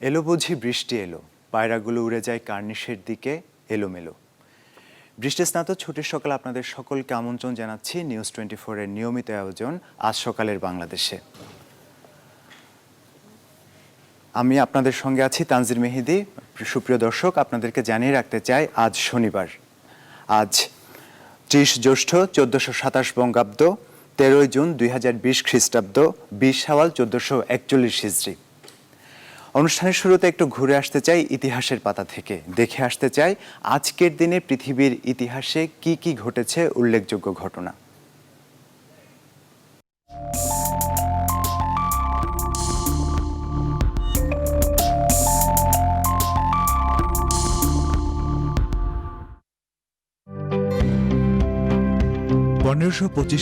এলো বুঝি বৃষ্টি এলো, পায়রাগুলো উড়ে যায় কার্নিশের দিকে এলোমেলো। বৃষ্টি স্নাত ছুটির সকাল আপনাদের সকলকে আমন্ত্রণ জানাচ্ছি নিউজ 24 এর নিয়মিত আয়োজন আজ সকালের বাংলাদেশে। আমি আপনাদের সঙ্গে আছি তানজির মেহেদি। সুপ্রিয় দর্শক, আপনাদেরকে জানিয়ে রাখতে চাই আজ শনিবার, আজ 30 জ্যৈষ্ঠ 1427 বঙ্গাব্দ, 13 জুন 2020 খ্রিস্টাব্দ, 20 শাওয়াল 1441 হিজরি। অনুষ্ঠানের শুরুতে একটু ঘুরে আসতে চাই ইতিহাসের পাতা থেকে, দেখে আসতে চাই আজকের দিনে পৃথিবীর ইতিহাসে কি কি ঘটেছে উল্লেখযোগ্য ঘটনা।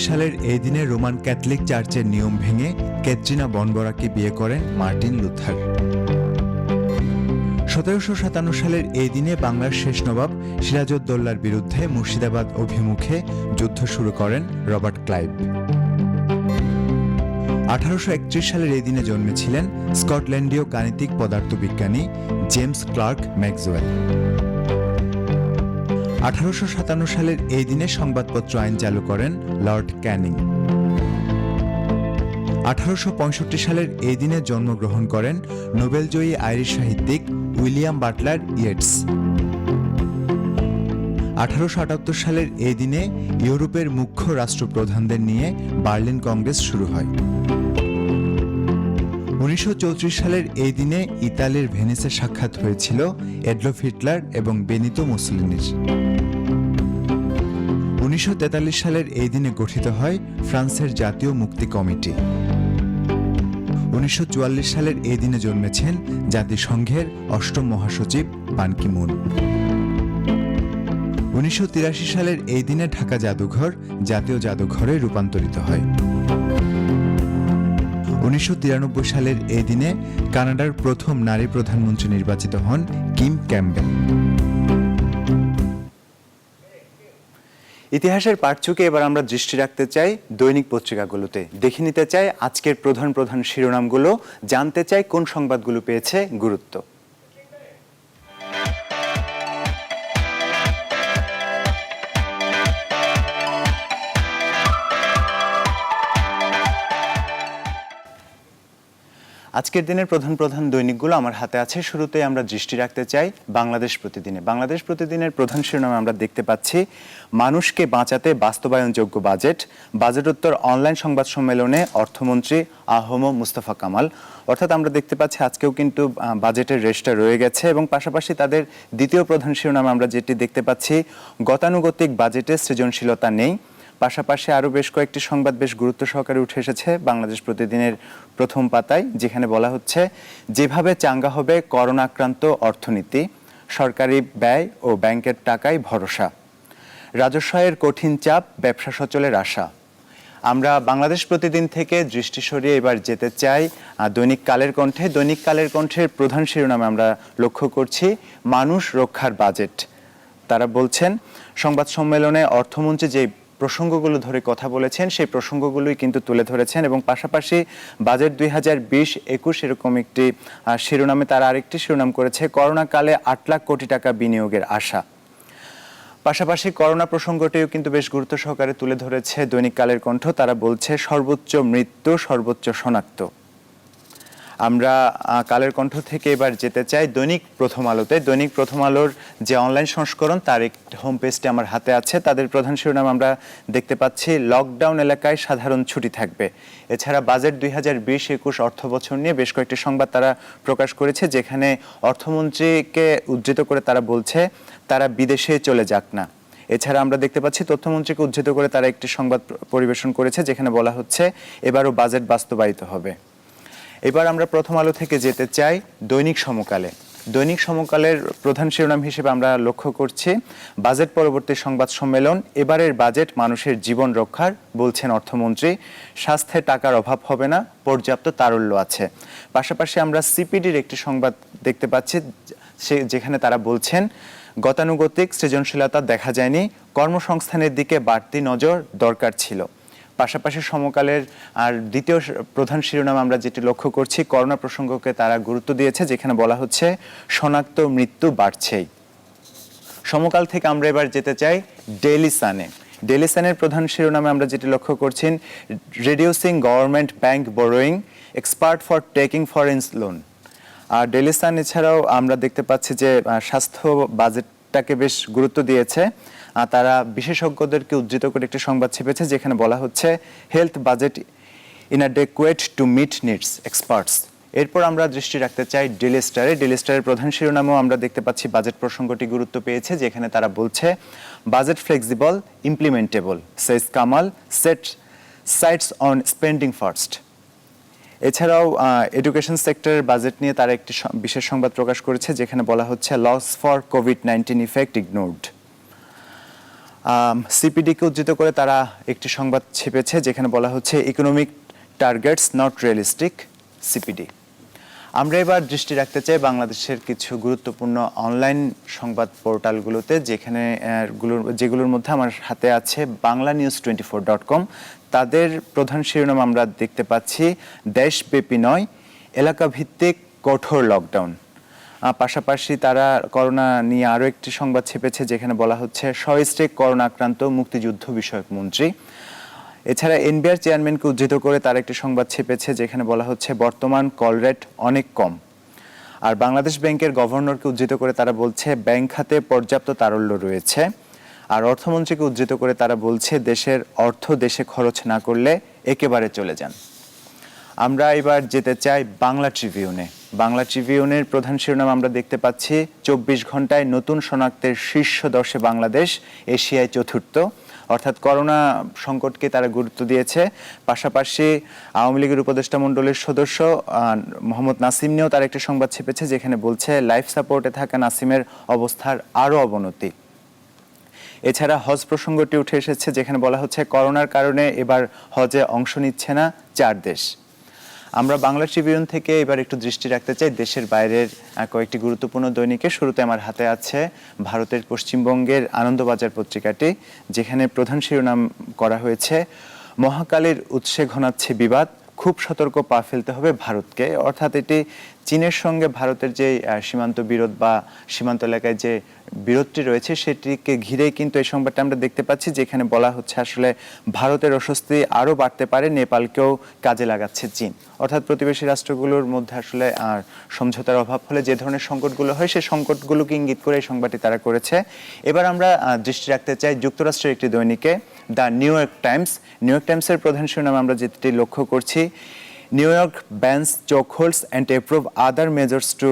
সালের এই দিনে রোমান ক্যাথলিক চার্চের নিয়ম ভেঙে ক্যাটরিনা বনবরাকে বিয়ে করেন মার্টিন লুথার। 1757 সালের এই দিনে বাংলার শেষ নবাব সিরাজউদ্দৌলার বিরুদ্ধে মুর্শিদাবাদ অভিমুখে যুদ্ধ শুরু করেন রবার্ট ক্লাইভ। 1831 সালের এই দিনে জন্মেছিলেন স্কটল্যান্ডীয় গাণিতিক পদার্থবিজ্ঞানী জেমস ক্লার্ক ম্যাক্সওয়েল। 1857 সালের এই দিনে সংবাদপত্র আইন চালু করেন লর্ড ক্যানিং। 1865 সালের এই দিনে জন্মগ্রহণ করেন নোবেলজয়ী আইরিশ সাহিত্যিক উইলিয়াম বাটলার ইয়েটস। 1878 সালের এই দিনে ইউরোপের মুখ্য রাষ্ট্রপ্রধানদের নিয়ে বার্লিন কংগ্রেস শুরু হয়। 1934 সালের এই দিনে ইতালির ভেনিসে সাক্ষাৎ হয়েছিল এডলফ হিটলার এবং বেনিতো মুসোলিনির। 1943 সালের এই দিনে গঠিত হয় ফ্রান্সের জাতীয় মুক্তি কমিটি। 1944 সালের এই দিনে জন্মেছেন জাতিসংঘের 8ম মহাসচিব বান কি মুন। 1983 সালের এই দিনে ঢাকা জাদুঘর জাতীয় জাদুঘরে রূপান্তরিত হয়। 1993 সালের এই দিনে কানাডার প্রথম নারী প্রধানমন্ত্রী নির্বাচিত হন কিম ক্যাম্বেল। ইতিহাসের পাঠচুকে এবার আমরা দৃষ্টি রাখতে চাই দৈনিক পত্রিকাগুলোতে, দেখে নিতে চাই আজকের প্রধান প্রধান শিরোনামগুলো, জানতে চাই কোন সংবাদগুলো পেয়েছে গুরুত্ব। আজকের দিনের প্রধান প্রধান দৈনিকগুলো আমার হাতে আছে। শুরুতেই আমরা দৃষ্টি রাখতে চাই বাংলাদেশ প্রতিদিনে। বাংলাদেশ প্রতিদিনের প্রধান শিরোনামে আমরা দেখতে পাচ্ছি মানুষকে বাঁচাতে বাস্তবায়নযোগ্য বাজেট, বাজেটোত্তর অনলাইন সংবাদ সম্মেলনে অর্থমন্ত্রী আহম মুস্তফা কামাল। অর্থাৎ আমরা দেখতে পাচ্ছি আজকেও কিন্তু বাজেটের রেশটা রয়ে গেছে এবং পাশাপাশি তাদের দ্বিতীয় প্রধান শিরোনামে আমরা যেটি দেখতে পাচ্ছি গতানুগতিক বাজেটে সৃজনশীলতা নেই। পাশাপাশি আরও বেশ কয়েকটি সংবাদ বেশ গুরুত্ব সহকারে উঠে এসেছে বাংলাদেশ প্রতিদিনের প্রথম পাতায়, যেখানে বলা হচ্ছে যেভাবে চাঙ্গা হবে করোনা আক্রান্ত অর্থনীতি, সরকারি ব্যয় ও ব্যাংকের টাকায় ভরসা, রাজস্ব আয়ের কঠিন চাপ, ব্যবসা সচলের আশা। আমরা বাংলাদেশ প্রতিদিন থেকে দৃষ্টি সরিয়ে এবার যেতে চাই দৈনিক কালের কণ্ঠে। দৈনিক কালের কণ্ঠের প্রধান শিরোনামে আমরা লক্ষ্য করছি মানুষ রক্ষার বাজেট। তারা বলছেন সংবাদ সম্মেলনে অর্থমন্ত্রী যে প্রসঙ্গগুলো ধরে কথা বলেছেন সেই প্রসঙ্গগুলোই কিন্তু তুলে ধরেছেন এবং পাশাপাশি বাজেট 2020-21 এরকম একটি শিরোনামে তারা আরেকটি শিরোনাম করেছে করোনাকালে 8 লাখ কোটি টাকা বিনিয়োগের আশা। পাশাপাশি করোনা প্রসঙ্গটিও কিন্তু বেশ গুরুত্ব সহকারে তুলে ধরেছে দৈনিক কালের কণ্ঠ। তারা বলছে সর্বোচ্চ মৃত্যু, সর্বোচ্চ শনাক্ত। আমরা কালের কণ্ঠ থেকে এবার যেতে চাই দৈনিক প্রথম আলোতে। দৈনিক প্রথম আলোর যে অনলাইন সংস্করণ তার একটি হোম পেজটি আমার হাতে আছে। তাদের প্রধান শিরোনাম আমরা দেখতে পাচ্ছি লকডাউন এলাকায় সাধারণ ছুটি থাকবে। এছাড়া বাজেট 2020-21 অর্থ বছর নিয়ে বেশ কয়েকটি সংবাদ তারা প্রকাশ করেছে, যেখানে অর্থমন্ত্রীকে উদ্ধৃত করে তারা বলছে তারা বিদেশে চলে যাক না। এছাড়া আমরা দেখতে পাচ্ছি তথ্যমন্ত্রীকে উদ্ধৃত করে তারা একটি সংবাদ পরিবেশন করেছে, যেখানে বলা হচ্ছে এবারও বাজেট বাস্তবায়িত হবে। এবার আমরা প্রথম আলো থেকে যেতে চাই দৈনিক সমকালে। দৈনিক সমকালের প্রধান শিরোনাম হিসেবে আমরা লক্ষ্য করছি বাজেট পরবর্তী সংবাদ সম্মেলন, এবারের বাজেট মানুষের জীবন রক্ষার, বলছেন অর্থমন্ত্রী। স্বাস্থ্যে টাকার অভাব হবে না, পর্যাপ্ত তারল্য আছে। পাশাপাশি আমরা সিপিডির একটি সংবাদ দেখতে পাচ্ছি যেখানে তারা বলছেন গতানুগতিক সৃজনশীলতা দেখা যায়নি, কর্মসংস্থানের দিকে বাড়তি নজর দরকার ছিল। পাশাপাশি সমকালের আর দ্বিতীয় প্রধান শিরোনাম আমরা যেটি লক্ষ্য করছি, করোনা প্রসঙ্গকে তারা গুরুত্ব দিয়েছে, যেখানে বলা হচ্ছে শনাক্ত মৃত্যু বাড়ছেই। সমকাল থেকে আমরা এবার যেতে চাই ডেইলি সানে। ডেইলি সানের প্রধান শিরোনামে আমরা যেটি লক্ষ্য করছি, reducing government bank borrowing, expert for taking foreign loan. আর ডেইলি সান এছাড়াও আমরা দেখতে পাচ্ছি যে স্বাস্থ্য বাজেটটাকে বেশ গুরুত্ব দিয়েছে। তারা বিশেষজ্ঞদেরকে উদ্ধৃত করে একটি সংবাদ ছেপেছে, যেখানে বলা হচ্ছে health budget inadequate to meet needs experts. এরপর আমরা দৃষ্টি রাখতে চাই ডেইলি স্টারে। ডেইলি স্টারের প্রধান শিরোনামেও আমরা দেখতে পাচ্ছি বাজেট প্রসঙ্গটি গুরুত্ব পেয়েছে, যেখানে তারা বলছে budget flexible implementable, says Kamal, set sights on spending first. এছাড়াও এডুকেশন সেক্টরের বাজেট নিয়ে তারা একটি বিশেষ সংবাদ প্রকাশ করেছে, যেখানে বলা হচ্ছে লস ফর কোভিড-19 ইফেক্ট ইগনোরড। সিপিডিকে উদ্ধৃত করে তারা একটি সংবাদ ছেপেছে, যেখানে বলা হচ্ছে economic targets not realistic, CPD. আমরা এবার দৃষ্টি রাখতে চাই বাংলাদেশের কিছু গুরুত্বপূর্ণ অনলাইন সংবাদ পোর্টালগুলোতে, যেগুলোর মধ্যে আমার হাতে আছে banglanews24.com। তাদের প্রধান শিরোনাম আমরা দেখতে পাচ্ছি দেশব্যাপী নয়, এলাকাভিত্তিক কঠোর লকডাউন। পাশাপাশি তারা করোনা নিয়ে আরও একটি সংবাদ ছেপেছে, যেখানে বলা হচ্ছে সস্ত্রীক করোনা আক্রান্ত মুক্তিযুদ্ধ বিষয়ক মন্ত্রী। এছাড়া এনবিআর চেয়ারম্যানকে উদ্ধৃত করে তার একটি সংবাদ ছেপেছে, যেখানে বলা হচ্ছে বর্তমান কল রেট অনেক কম। আর বাংলাদেশ ব্যাংকের গভর্নরকে উদ্ধৃত করে তারা বলছে ব্যাংক খাতে পর্যাপ্ত তারল্য রয়েছে। আর অর্থমন্ত্রীকে উদ্ধৃত করে তারা বলছে দেশের অর্থ দেশে খরচ না করলে একেবারে চলে যান। আমরা এবার যেতে চাই বাংলা ট্রিবিউনে। বাংলা ট্রিবিউনের প্রধান শিরোনাম আমরা দেখতে পাচ্ছি 24 ঘন্টায় নতুন শনাক্তের শীর্ষ 10-এ বাংলাদেশ, এশিয়ায় চতুর্থ। অর্থাৎ করোনা সংকটকে তারা গুরুত্ব দিয়েছে। পাশাপাশি আওয়ামী লীগের উপদেষ্টা মণ্ডলীর সদস্য মোহাম্মদ নাসিম নিয়েও তার একটি সংবাদ ছেপেছে, যেখানে বলছে লাইফ সাপোর্টে থাকা নাসিমের অবস্থার আরও অবনতি। এছাড়া হজ প্রসঙ্গটি উঠে এসেছে, যেখানে বলা হচ্ছে করোনার কারণে এবার হজে অংশ নিচ্ছে না 4 দেশ। আমরা বাংলা ট্রিবিউন থেকে এবার একটু দৃষ্টি রাখতে চাই দেশের বাইরের কয়েকটি গুরুত্বপূর্ণ দৈনিকে। শুরুতে আমার হাতে আছে ভারতের পশ্চিমবঙ্গের আনন্দবাজার পত্রিকাটি, যেখানে প্রধান শিরোনাম করা হয়েছে মহাকালীর উৎসে ঘনাচ্ছে বিবাদ, খুব সতর্ক পা ফেলতে হবে ভারতকে। অর্থাৎ এটি চীনের সঙ্গে ভারতের যে সীমান্ত বিরোধ বা সীমান্ত এলাকায় যে বিরোধটি রয়েছে, সেটিকে ঘিরেই কিন্তু এই সংবাদটা আমরা দেখতে পাচ্ছি, যেখানে বলা হচ্ছে আসলে ভারতের অস্বস্তি আরও বাড়তে পারে, নেপালকেও কাজে লাগাচ্ছে চীন। অর্থাৎ প্রতিবেশী রাষ্ট্রগুলোর মধ্যে আসলে সমঝোতার অভাব হলে যে ধরনের সংকটগুলো হয়, সেই সংকটগুলোকে ইঙ্গিত করে এই সংবাদটি তারা করেছে। এবার আমরা দৃষ্টি রাখতে চাই যুক্তরাষ্ট্রের একটি দৈনিকে, the New York Times. New York টাইমসের প্রধান শিরোনাম আমরা যেটি লক্ষ্য করছি, New York bans chokeholds and approve other measures to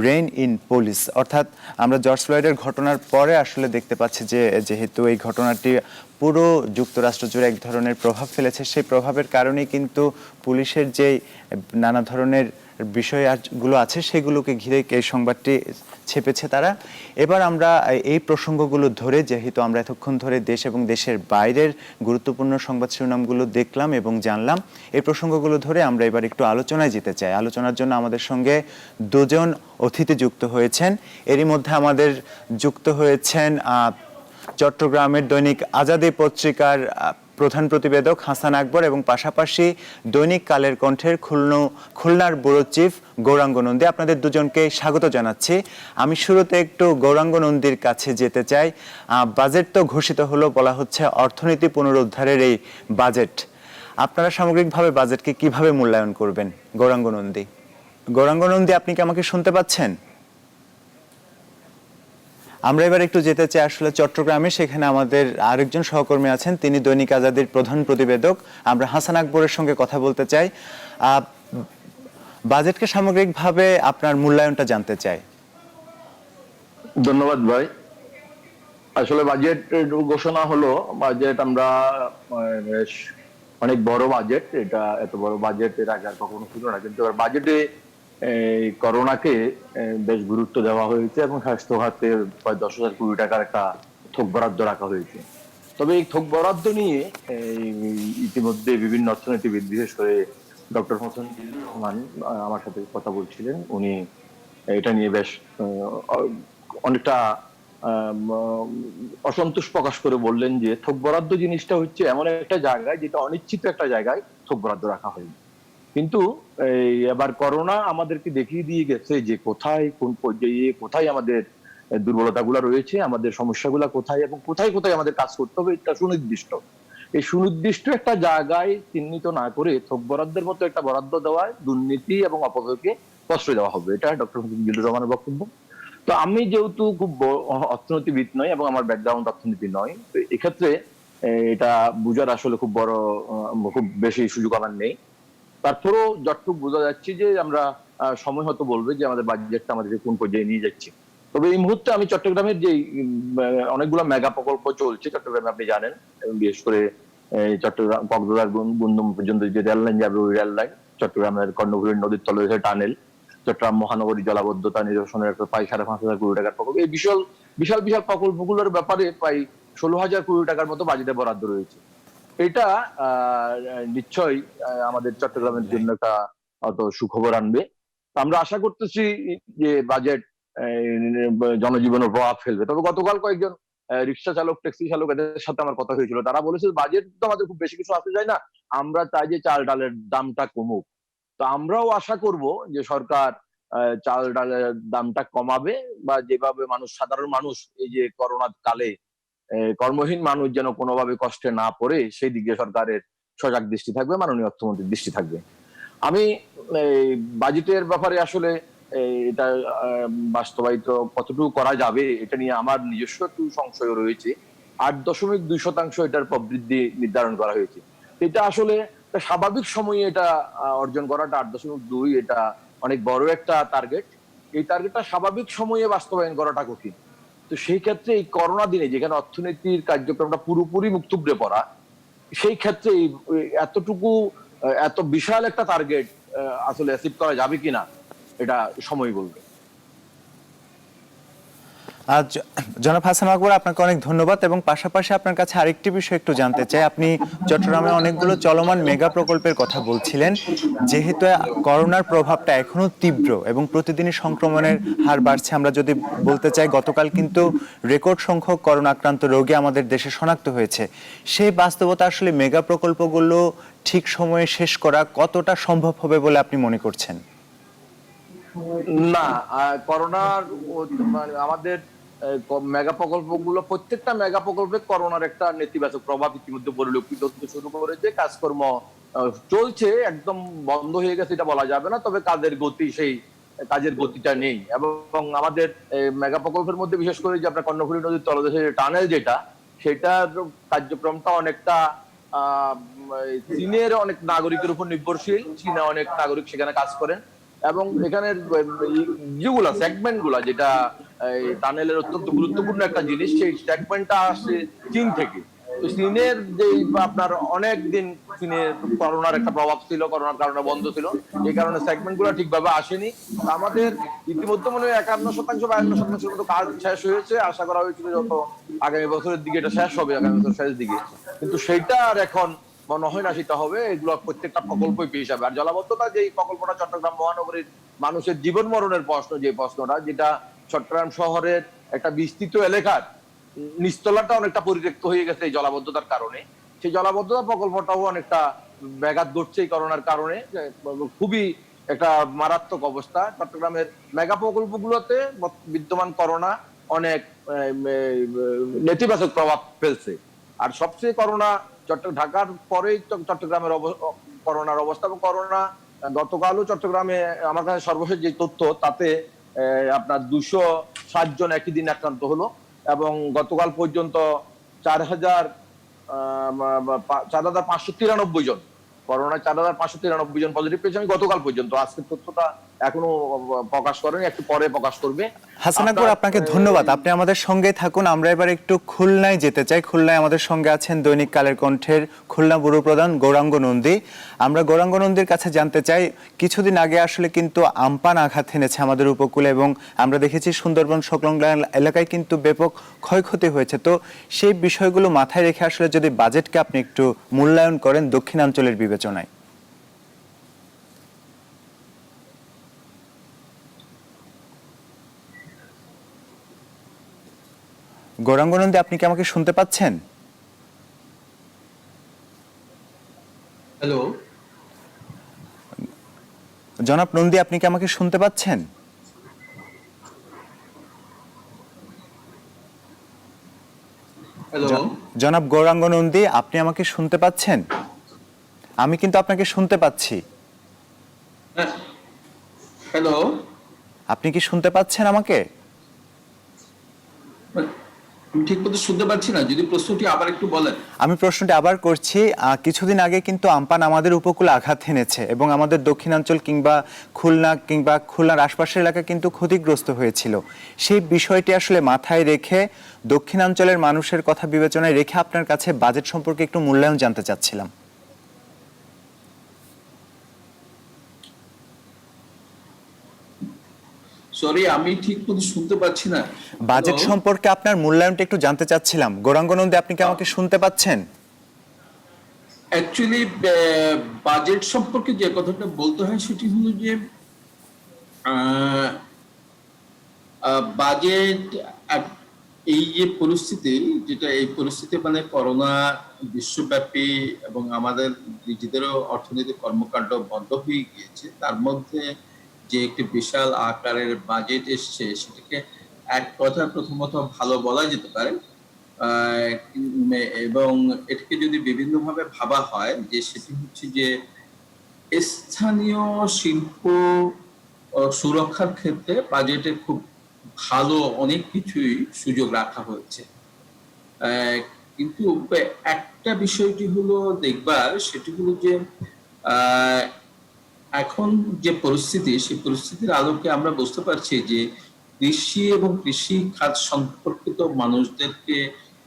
rein in police. অর্থাৎ আমরা জর্জ ফ্লয়েডের ঘটনার পরে আসলে দেখতে পাচ্ছি যে যেহেতু এই ঘটনাটি পুরো যুক্তরাষ্ট্র জুড়ে এক ধরনের প্রভাব ফেলেছে, সেই প্রভাবের কারণেই কিন্তু পুলিশের যে নানা ধরনের বিষয়গুলো আছে সেগুলোকে ঘিরে এই সংবাদটি ছেপেছে তারা। এবার আমরা এই প্রসঙ্গগুলো ধরে, যেহেতু আমরা এতক্ষণ ধরে দেশ এবং দেশের বাইরের গুরুত্বপূর্ণ সংবাদ শিরোনামগুলো দেখলাম এবং জানলাম, এই প্রসঙ্গগুলো ধরে আমরা এবার একটু আলোচনায় যেতে চাই। আলোচনার জন্য আমাদের সঙ্গে দুজন অতিথি যুক্ত হয়েছেন। এরই মধ্যে আমাদের যুক্ত হয়েছেন চট্টগ্রামের দৈনিক আজাদী পত্রিকার প্রধান প্রতিবেদক হাসান আকবর এবং পাশাপাশি দৈনিক কালের কণ্ঠের খুলনার ব্যুরো চিফ গৌরাঙ্গ নন্দী। আপনাদের দুজনকে স্বাগত জানাচ্ছি। আমি শুরুতে একটু গৌরাঙ্গ নন্দীর কাছে যেতে চাই। বাজেট তো ঘোষিত হলো, বলা হচ্ছে অর্থনীতি পুনরুদ্ধারের এই বাজেট। আপনারা সামগ্রিকভাবে বাজেটকে কিভাবে মূল্যায়ন করবেন? গৌরাঙ্গ নন্দী, আপনি কি আমাকে শুনতে পাচ্ছেন? আমরা এবার একটু যেতে চাই আসলে চট্টগ্রামে, সেখানে আমাদের আরেকজন সহকর্মী আছেন, তিনি দৈনিক আজাদীর প্রধান প্রতিবেদক। আমরা হাসান আকবরের সঙ্গে কথা বলতে চাই। বাজেটকে সামগ্রিকভাবে আপনার মূল্যায়নটা জানতে চাই। ধন্যবাদ ভাই। আসলে বাজেট ঘোষণা হলো, বাজেট আমরা অনেক বড় বাজেট, এটা এত বড় বাজেট এর আগে আর কখনো ছিল না, কিন্তু বাজেটে এই করোনাকে বেশ গুরুত্ব দেওয়া হয়েছে এবং স্বাস্থ্য খাতে প্রায় 10,000 কোটি টাকার একটা থোক বরাদ্দ রাখা হয়েছে। তবে এই থোক বরাদ্দ নিয়ে ইতিমধ্যে বিভিন্ন অর্থনীতিবিদ, বিশেষ করে ডক্টর হোসেন রহমান আমার সাথে কথা বলছিলেন, উনি এটা নিয়ে বেশ অনেকটা অসন্তোষ প্রকাশ করে বললেন যে থোক বরাদ্দ জিনিসটা হচ্ছে এমন একটা জায়গায় যেটা অনিশ্চিত একটা জায়গায় থোক বরাদ্দ রাখা হয়নি। কিন্তু এই এবার করোনা আমাদেরকে দেখিয়ে দিয়ে গেছে যে কোথায় কোন পর্যায়ে কোথায় আমাদের দুর্বলতাগুলো রয়েছে, আমাদের সমস্যাগুলো কোথায় এবং কোথায় কোথায় আমাদের কাজ করতে হবে, এটা সুনির্দিষ্ট। এই সুনির্দিষ্ট একটা জায়গায় চিহ্নিত না করে থোক বরাদ্দের মতো একটা বরাদ্দ দেওয়ায় দুর্নীতি এবং অপব্যয়কে প্রশ্রয় দেওয়া হবে, এটা ডক্টর জিল্লুর রহমানের বক্তব্য। তো আমি যেহেতু খুব অর্থনীতিবিদ নই এবং আমার ব্যাকগ্রাউন্ড অর্থনীতি নয়, তো এক্ষেত্রে এটা বুঝার আসলে খুব বেশি সুযোগ আমার নেই। তারপরেও যতটুকু বোঝা যাচ্ছে যে আমরা সময় হয়তো বলবে যে আমাদের বাজেটটা আমাদেরকে কোন পর্যায়ে নিয়ে যাচ্ছে। তবে এই মুহূর্তে আমি চট্টগ্রামের যে অনেকগুলো মেগা প্রকল্প চলছে চট্টগ্রামে, আপনি জানেন, এবং বিশেষ করে চট্টগ্রাম কক্সবাজার বন্দর পর্যন্ত যে রেল লাইন যাবে, ওই রেল লাইন, চট্টগ্রামের কর্ণফুলী নদীর তলে টানেল, চট্টগ্রাম মহানগরী জলাবদ্ধতা নিরসনের একটা প্রায় 5,500 কোটি টাকার প্রকল্প, এই বিশাল বিশাল বিশাল প্রকল্পগুলোর ব্যাপারে প্রায় 16,000 কোটি টাকার মতো বাজেটে বরাদ্দ রয়েছে। এটা নিশ্চয়ই আমাদের চট্টগ্রামের জন্য একটা অত সুখবর আনবে। আমরা আশা করতেছি যে বাজেট জনজীবনের প্রভাব ফেলবে। তবে গতকাল কয়েকজন রিক্সা চালক, ট্যাক্সি চালক, এদের সাথে আমার কথা হয়েছিল, তারা বলেছে বাজেট তো আমাদের খুব বেশি কিছু আসতে যায় না, আমরা চাই যে চাল ডালের দামটা কমুক। তো আমরাও আশা করব যে সরকার চাল ডালের দামটা কমাবে, বা যেভাবে সাধারণ মানুষ এই যে করোনা কালে কর্মহীন মানুষ যেন কোনোভাবে কষ্টে না পড়ে, সেই দিকে সরকারের সজাগ দৃষ্টি থাকবে, মাননীয় অর্থমন্ত্রীর দৃষ্টি থাকবে। আমি বাজেটের ব্যাপারে আসলে এটা বাস্তবায়িত কতটুকু করা যাবে এটা নিয়ে আমার নিজস্ব একটু সংশয় রয়েছে। 8.2% এটার প্রবৃদ্ধি নির্ধারণ করা হয়েছে। এটা আসলে স্বাভাবিক সময়ে এটা অর্জন করাটা 8.2, এটা অনেক বড় একটা টার্গেট। এই টার্গেটটা স্বাভাবিক সময়ে বাস্তবায়ন করাটা কঠিন। তো সেই ক্ষেত্রে এই করোনা দিনে যেখানে অর্থনীতির কার্যক্রমটা পুরোপুরি মুখ থুবড়ে পড়া, সেই ক্ষেত্রে এতটুকু এত বিশাল একটা টার্গেট আসলে অ্যাচিভ করা যাবে কিনা এটা সময় বলবে। আজ জনাব হাসান আকবর, আপনাকে অনেক ধন্যবাদ, এবং পাশাপাশি আপনার কাছে আরেকটি বিষয় একটু জানতে চাই। আপনি চট্টগ্রামে অনেকগুলো চলমান মেগা প্রকল্পের কথা বলছিলেন। যেহেতু করোনার প্রভাবটা এখনো তীব্র এবং প্রতিদিনই সংক্রমণের হার বাড়ছে, আমরা যদি বলতে চাই গতকাল কিন্তু রেকর্ড সংখ্যক করোনা আক্রান্ত রোগী আমাদের দেশে শনাক্ত হয়েছে। সেই বাস্তবতা আসলে মেগা প্রকল্পগুলো ঠিক সময়ে শেষ করা কতটা সম্ভব হবে বলে আপনি মনে করছেন? না, করোনার আমাদের মেগা প্রকল্পগুলো, প্রত্যেকটা মেগা প্রকল্পে করোনার একটা নেতিবাচক প্রভাব ইতিমধ্যে পরিলক্ষিত হতে শুরু করেছে। কাজকর্ম চলছে, একদম বন্ধ হয়ে গেছে এটা বলা যাবে না, তবে সেই কাজের গতিটা নেই। এবং আমাদের মেগা প্রকল্পের মধ্যে বিশেষ করে যে আপনার কর্ণফুলী নদীর তলদেশে টানেল যেটা, সেটার কার্যক্রমটা অনেকটা চীনের অনেক নাগরিকের উপর নির্ভরশীল। চীনে অনেক নাগরিক সেখানে কাজ করেন, এবং এখানের যেগুলা সেগমেন্ট গুলা, যেটা টানেলের অত্যন্ত গুরুত্বপূর্ণ একটা জিনিস, সেই সেগমেন্টটা আসছে চীন থেকে। তো চীনের যে আপনার অনেক দিন চীনের করোনার একটা প্রভাব ছিল, করোনার কারণে বন্ধ ছিল, এই কারণে সেগমেন্ট গুলো ঠিকভাবে আসেনি। আমাদের ইতিমধ্যে মনে হয় 51% 52% মতো কাজ শেষ হয়েছে। আশা করা হয়েছিল যত আগামী বছরের দিকে এটা শেষ হবে, আগামী বছর শেষ দিকে, কিন্তু সেটা আর এখন মনে হয় না সেটা হবে। এগুলো প্রত্যেকটা প্রকল্পই পেয়ে যাবে। আর জলাবদ্ধতা যে প্রকল্পটা চট্টগ্রাম মহানগরীর মানুষের জীবন মরণের প্রশ্ন, যে প্রশ্নটা, যেটা চট্টগ্রাম শহরের একটা বিস্তৃত এলাকার নিচতলাটা অনেকটা পরিত্যক্ত হয়ে গেছে এই জলাবদ্ধতার কারণে, সেই জলাবদ্ধতা প্রকল্পটাও অনেকটা ব্যাঘাত ঘটছে এই করোনার কারণে। খুবই একটা মারাত্মক অবস্থা চট্টগ্রামের মেগা প্রকল্পগুলোতে। বিদ্যমান করোনা অনেক নেতিবাচক প্রভাব ফেলছে। আর সবচেয়ে করোনা ঢাকার পরেই চট্টগ্রামের করোনার অবস্থা। এবং করোনা গতকালও চট্টগ্রামে আমার কাছে সর্বশেষ যে তথ্য, তাতে আপনার 260 জন একই দিন আক্রান্ত হলো, এবং গতকাল পর্যন্ত 4,593 জন করোনা, 4,593 জন পজিটিভ পেয়েছে আমি গতকাল পর্যন্ত। আজকের তথ্যটা এখনো প্রকাশ করেনি, একটু পরে প্রকাশ করবে। হাসান আকবর, আপনাকে ধন্যবাদ। আপনি আমাদের সঙ্গে থাকুন। আমরা এবার একটু খুলনায় যেতে চাই। খুলনায় আমাদের সঙ্গে আছেন দৈনিক কালের কণ্ঠের খুলনা ব্যুরো প্রধান গৌরাঙ্গ নন্দী। আমরা গৌরাঙ্গ নন্দীর কাছে জানতে চাই, কিছুদিন আগে আসলে কিন্তু আমপান আঘাত এনেছে আমাদের উপকূলে, এবং আমরা দেখেছি সুন্দরবন সংলগ্ন এলাকায় কিন্তু ব্যাপক ক্ষয়ক্ষতি হয়েছে। তো সেই বিষয়গুলো মাথায় রেখে আসলে যদি বাজেটকে আপনি একটু মূল্যায়ন করেন দক্ষিণাঞ্চলের বিবেচনায়। গৌরাঙ্গনন্দী, আপনি কি আমাকে শুনতে পাচ্ছেন? হ্যালো। জনাব নন্দী, আপনি কি আমাকে শুনতে পাচ্ছেন? হ্যালো। জনাব গৌরাঙ্গ নন্দী, আপনি আমাকে শুনতে পাচ্ছেন? আমি কিন্তু আপনাকে শুনতে পাচ্ছি। হ্যালো। আপনি কি শুনতে পাচ্ছেন আমাকে? আমি ঠিক মতো শুনতে পাচ্ছি না, যদি প্রশ্নটি আবার একটু বলেন। আমি প্রশ্নটি আবার করছি। কিছুদিন আগে কিন্তু আম্পান আমাদের উপকূলে আঘাত হেনেছে এবং আমাদের দক্ষিণাঞ্চল কিংবা খুলনার আশপাশের এলাকা কিন্তু ক্ষতিগ্রস্ত হয়েছিল। সেই বিষয়টি আসলে মাথায় রেখে দক্ষিণাঞ্চলের মানুষের কথা বিবেচনায় রেখে আপনার কাছে বাজেট সম্পর্কে একটু মূল্যায়ন জানতে চাচ্ছিলাম। সরি, আমি ঠিক মতো শুনতে পাচ্ছি না। বাজেট সম্পর্কে আপনার মূল্যায়নটা একটু জানতে চাচ্ছিলাম। গৌরাঙ্গ নন্দী, আপনি কি আমাকে শুনতে পাচ্ছেন? অ্যাকচুয়ালি বাজেট সম্পর্কে যে কথাটা বলতে হয় সেটি হলো যে বাজেট এই যে পরিস্থিতি, যেটা এই পরিস্থিতি মানে করোনা বিশ্বব্যাপী এবং আমাদের নিজেদেরও অর্থনৈতিক কর্মকাণ্ড বন্ধ হয়ে গিয়েছে, তার মধ্যে যে একটি বিশাল আকারের বাজেট এসছে সেটাকে এক কথা প্রথমত ভালো বলা যেতে পারে। এবং এটাকে যদি বিভিন্নভাবে ভাবা হয় যে সেটি হচ্ছে যে স্থানীয় শিল্প সুরক্ষার ক্ষেত্রে বাজেটে খুব ভালো অনেক কিছুই সুযোগ রাখা হয়েছে। কিন্তু একটা বিষয়টি হলো দেখবার, সেটি হলো যে এখন যে পরিস্থিতি, সেই পরিস্থিতির আলোকে আমরা বুঝতে পারছি যে কৃষি এবং কৃষি খাত সম্পর্কিত মানুষদেরকে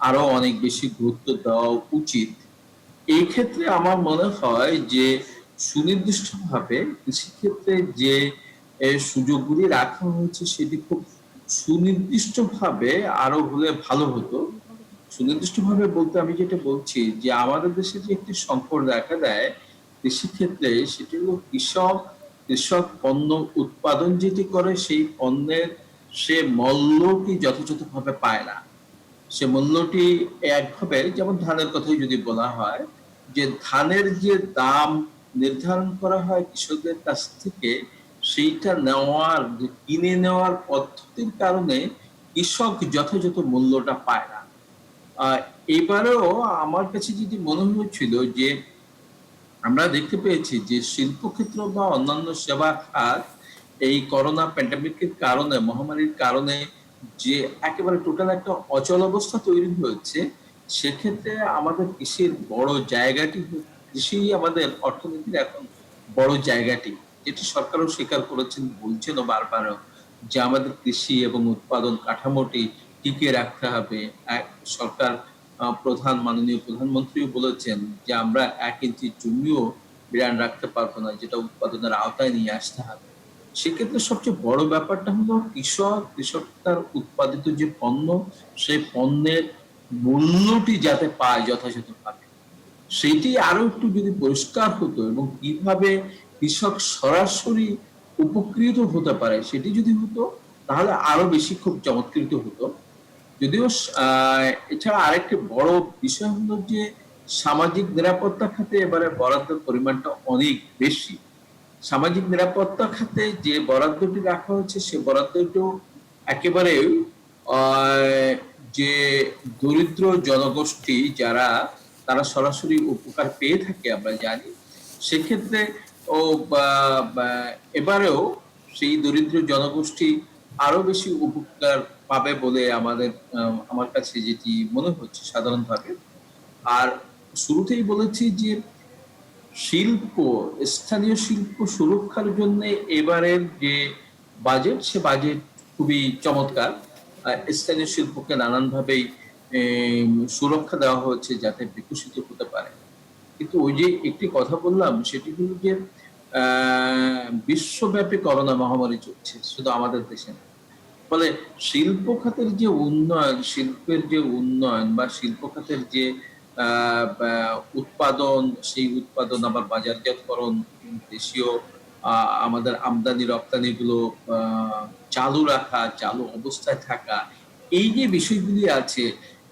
আরো অনেক বেশি গুরুত্ব দেওয়া উচিত। এই ক্ষেত্রে আমার মনে হয় যে সুনির্দিষ্টভাবে কৃষিক্ষেত্রে যে সুযোগগুলি রাখা হয়েছে সেটি খুব সুনির্দিষ্টভাবে আরো হলে ভালো হতো। সুনির্দিষ্টভাবে বলতে আমি যেটা বলছি যে আমাদের দেশে যে একটি সংকট দেখা দেয় কৃষিক্ষেত্রে, সেটি হলো কৃষক পণ্য উৎপাদন যেটি করে সেই পণ্যের সে মূল্যটি যথাযথভাবে পায় না। সে মূল্যটি একভাবে, যেমন ধানের কথাই যদি বলা হয়, যে ধানের যে দাম নির্ধারণ করা হয় কৃষকদের কাছ থেকে, সেইটা কিনে নেওয়ার পদ্ধতির কারণে কৃষক যথাযথ মূল্যটা পায় না। এবারেও আমার কাছে যেটি মনে হয়েছিল যে আমরা দেখতে পেয়েছি যে শিল্পক্ষেত্র বা অন্যান্য সেবা খাত এই করোনা প্যান্ডেমিকের কারণে, মহামারীর কারণে যে একেবারে টোটাল একটা অচল অবস্থা তৈরি হয়েছে, সেক্ষেত্রে আমাদের কৃষির বড় জায়গাটি, কৃষি আমাদের অর্থনীতির এখন বড় জায়গাটি, যেটি সরকারও স্বীকার করেছেন, বলছেনও বারবারও যে আমাদের কৃষি এবং উৎপাদন কাঠামোটি টিকিয়ে রাখতে হবে। সরকার মাননীয় প্রধানমন্ত্রীও বলেছেন যে আমরা 1 ইঞ্চি জমিও বিরান রাখতে পারবো না, যেটা উৎপাদনের আওতায় নিয়ে আসতে হবে। সেক্ষেত্রে সবচেয়ে বড় ব্যাপারটা হলো কৃষক তার উৎপাদিত যে পণ্য, সেই পণ্যের মূল্যটি যাতে পায় যথাযথভাবে, সেইটি আরো একটু যদি পরিষ্কার হতো এবং কিভাবে কৃষক সরাসরি উপকৃত হতে পারে সেটি যদি হতো, তাহলে আরো বেশি খুব চমৎকৃত হতো। যদিও এছাড়া আরেকটি বড় বিষয় হলো যে সামাজিক নিরাপত্তা খাতে এবারে বরাদ্দের পরিমাণটা অনেক বেশি। সামাজিক নিরাপত্তা খাতে যে বরাদ্দটি রাখা হচ্ছে সে বরাদ্দটি একেবারে যে দরিদ্র জনগোষ্ঠী যারা, তারা সরাসরি উপকার পেয়ে থাকে আমরা জানি। সেক্ষেত্রে ও এবারেও সেই দরিদ্র জনগোষ্ঠী আরো বেশি উপকার পাবে বলে আমার কাছে যেটি মনে হচ্ছে সাধারণভাবে। আর শুরুতেই বলেছি যে স্থানীয় শিল্প সুরক্ষার জন্য এবারের যে বাজেট, সে বাজেট খুবই চমৎকার। স্থানীয় শিল্পকে নানানভাবেই সুরক্ষা দেওয়া হচ্ছে যাতে বিকশিত হতে পারে। কিন্তু ওই যে একটি কথা বললাম, সেটি হলো যে বিশ্বব্যাপী করোনা মহামারী চলছে, শুধু আমাদের দেশে না। ফলে শিল্প খাতের যে উন্নয়ন, শিল্পের যে উন্নয়ন বা শিল্প খাতের যে উৎপাদন, সেই উৎপাদন আবার বাজারজাতকরণ, দেশীয় আমাদের আমদানি রপ্তানি গুলো চালু রাখা, চালু অবস্থায় থাকা, এই যে বিষয়গুলি আছে,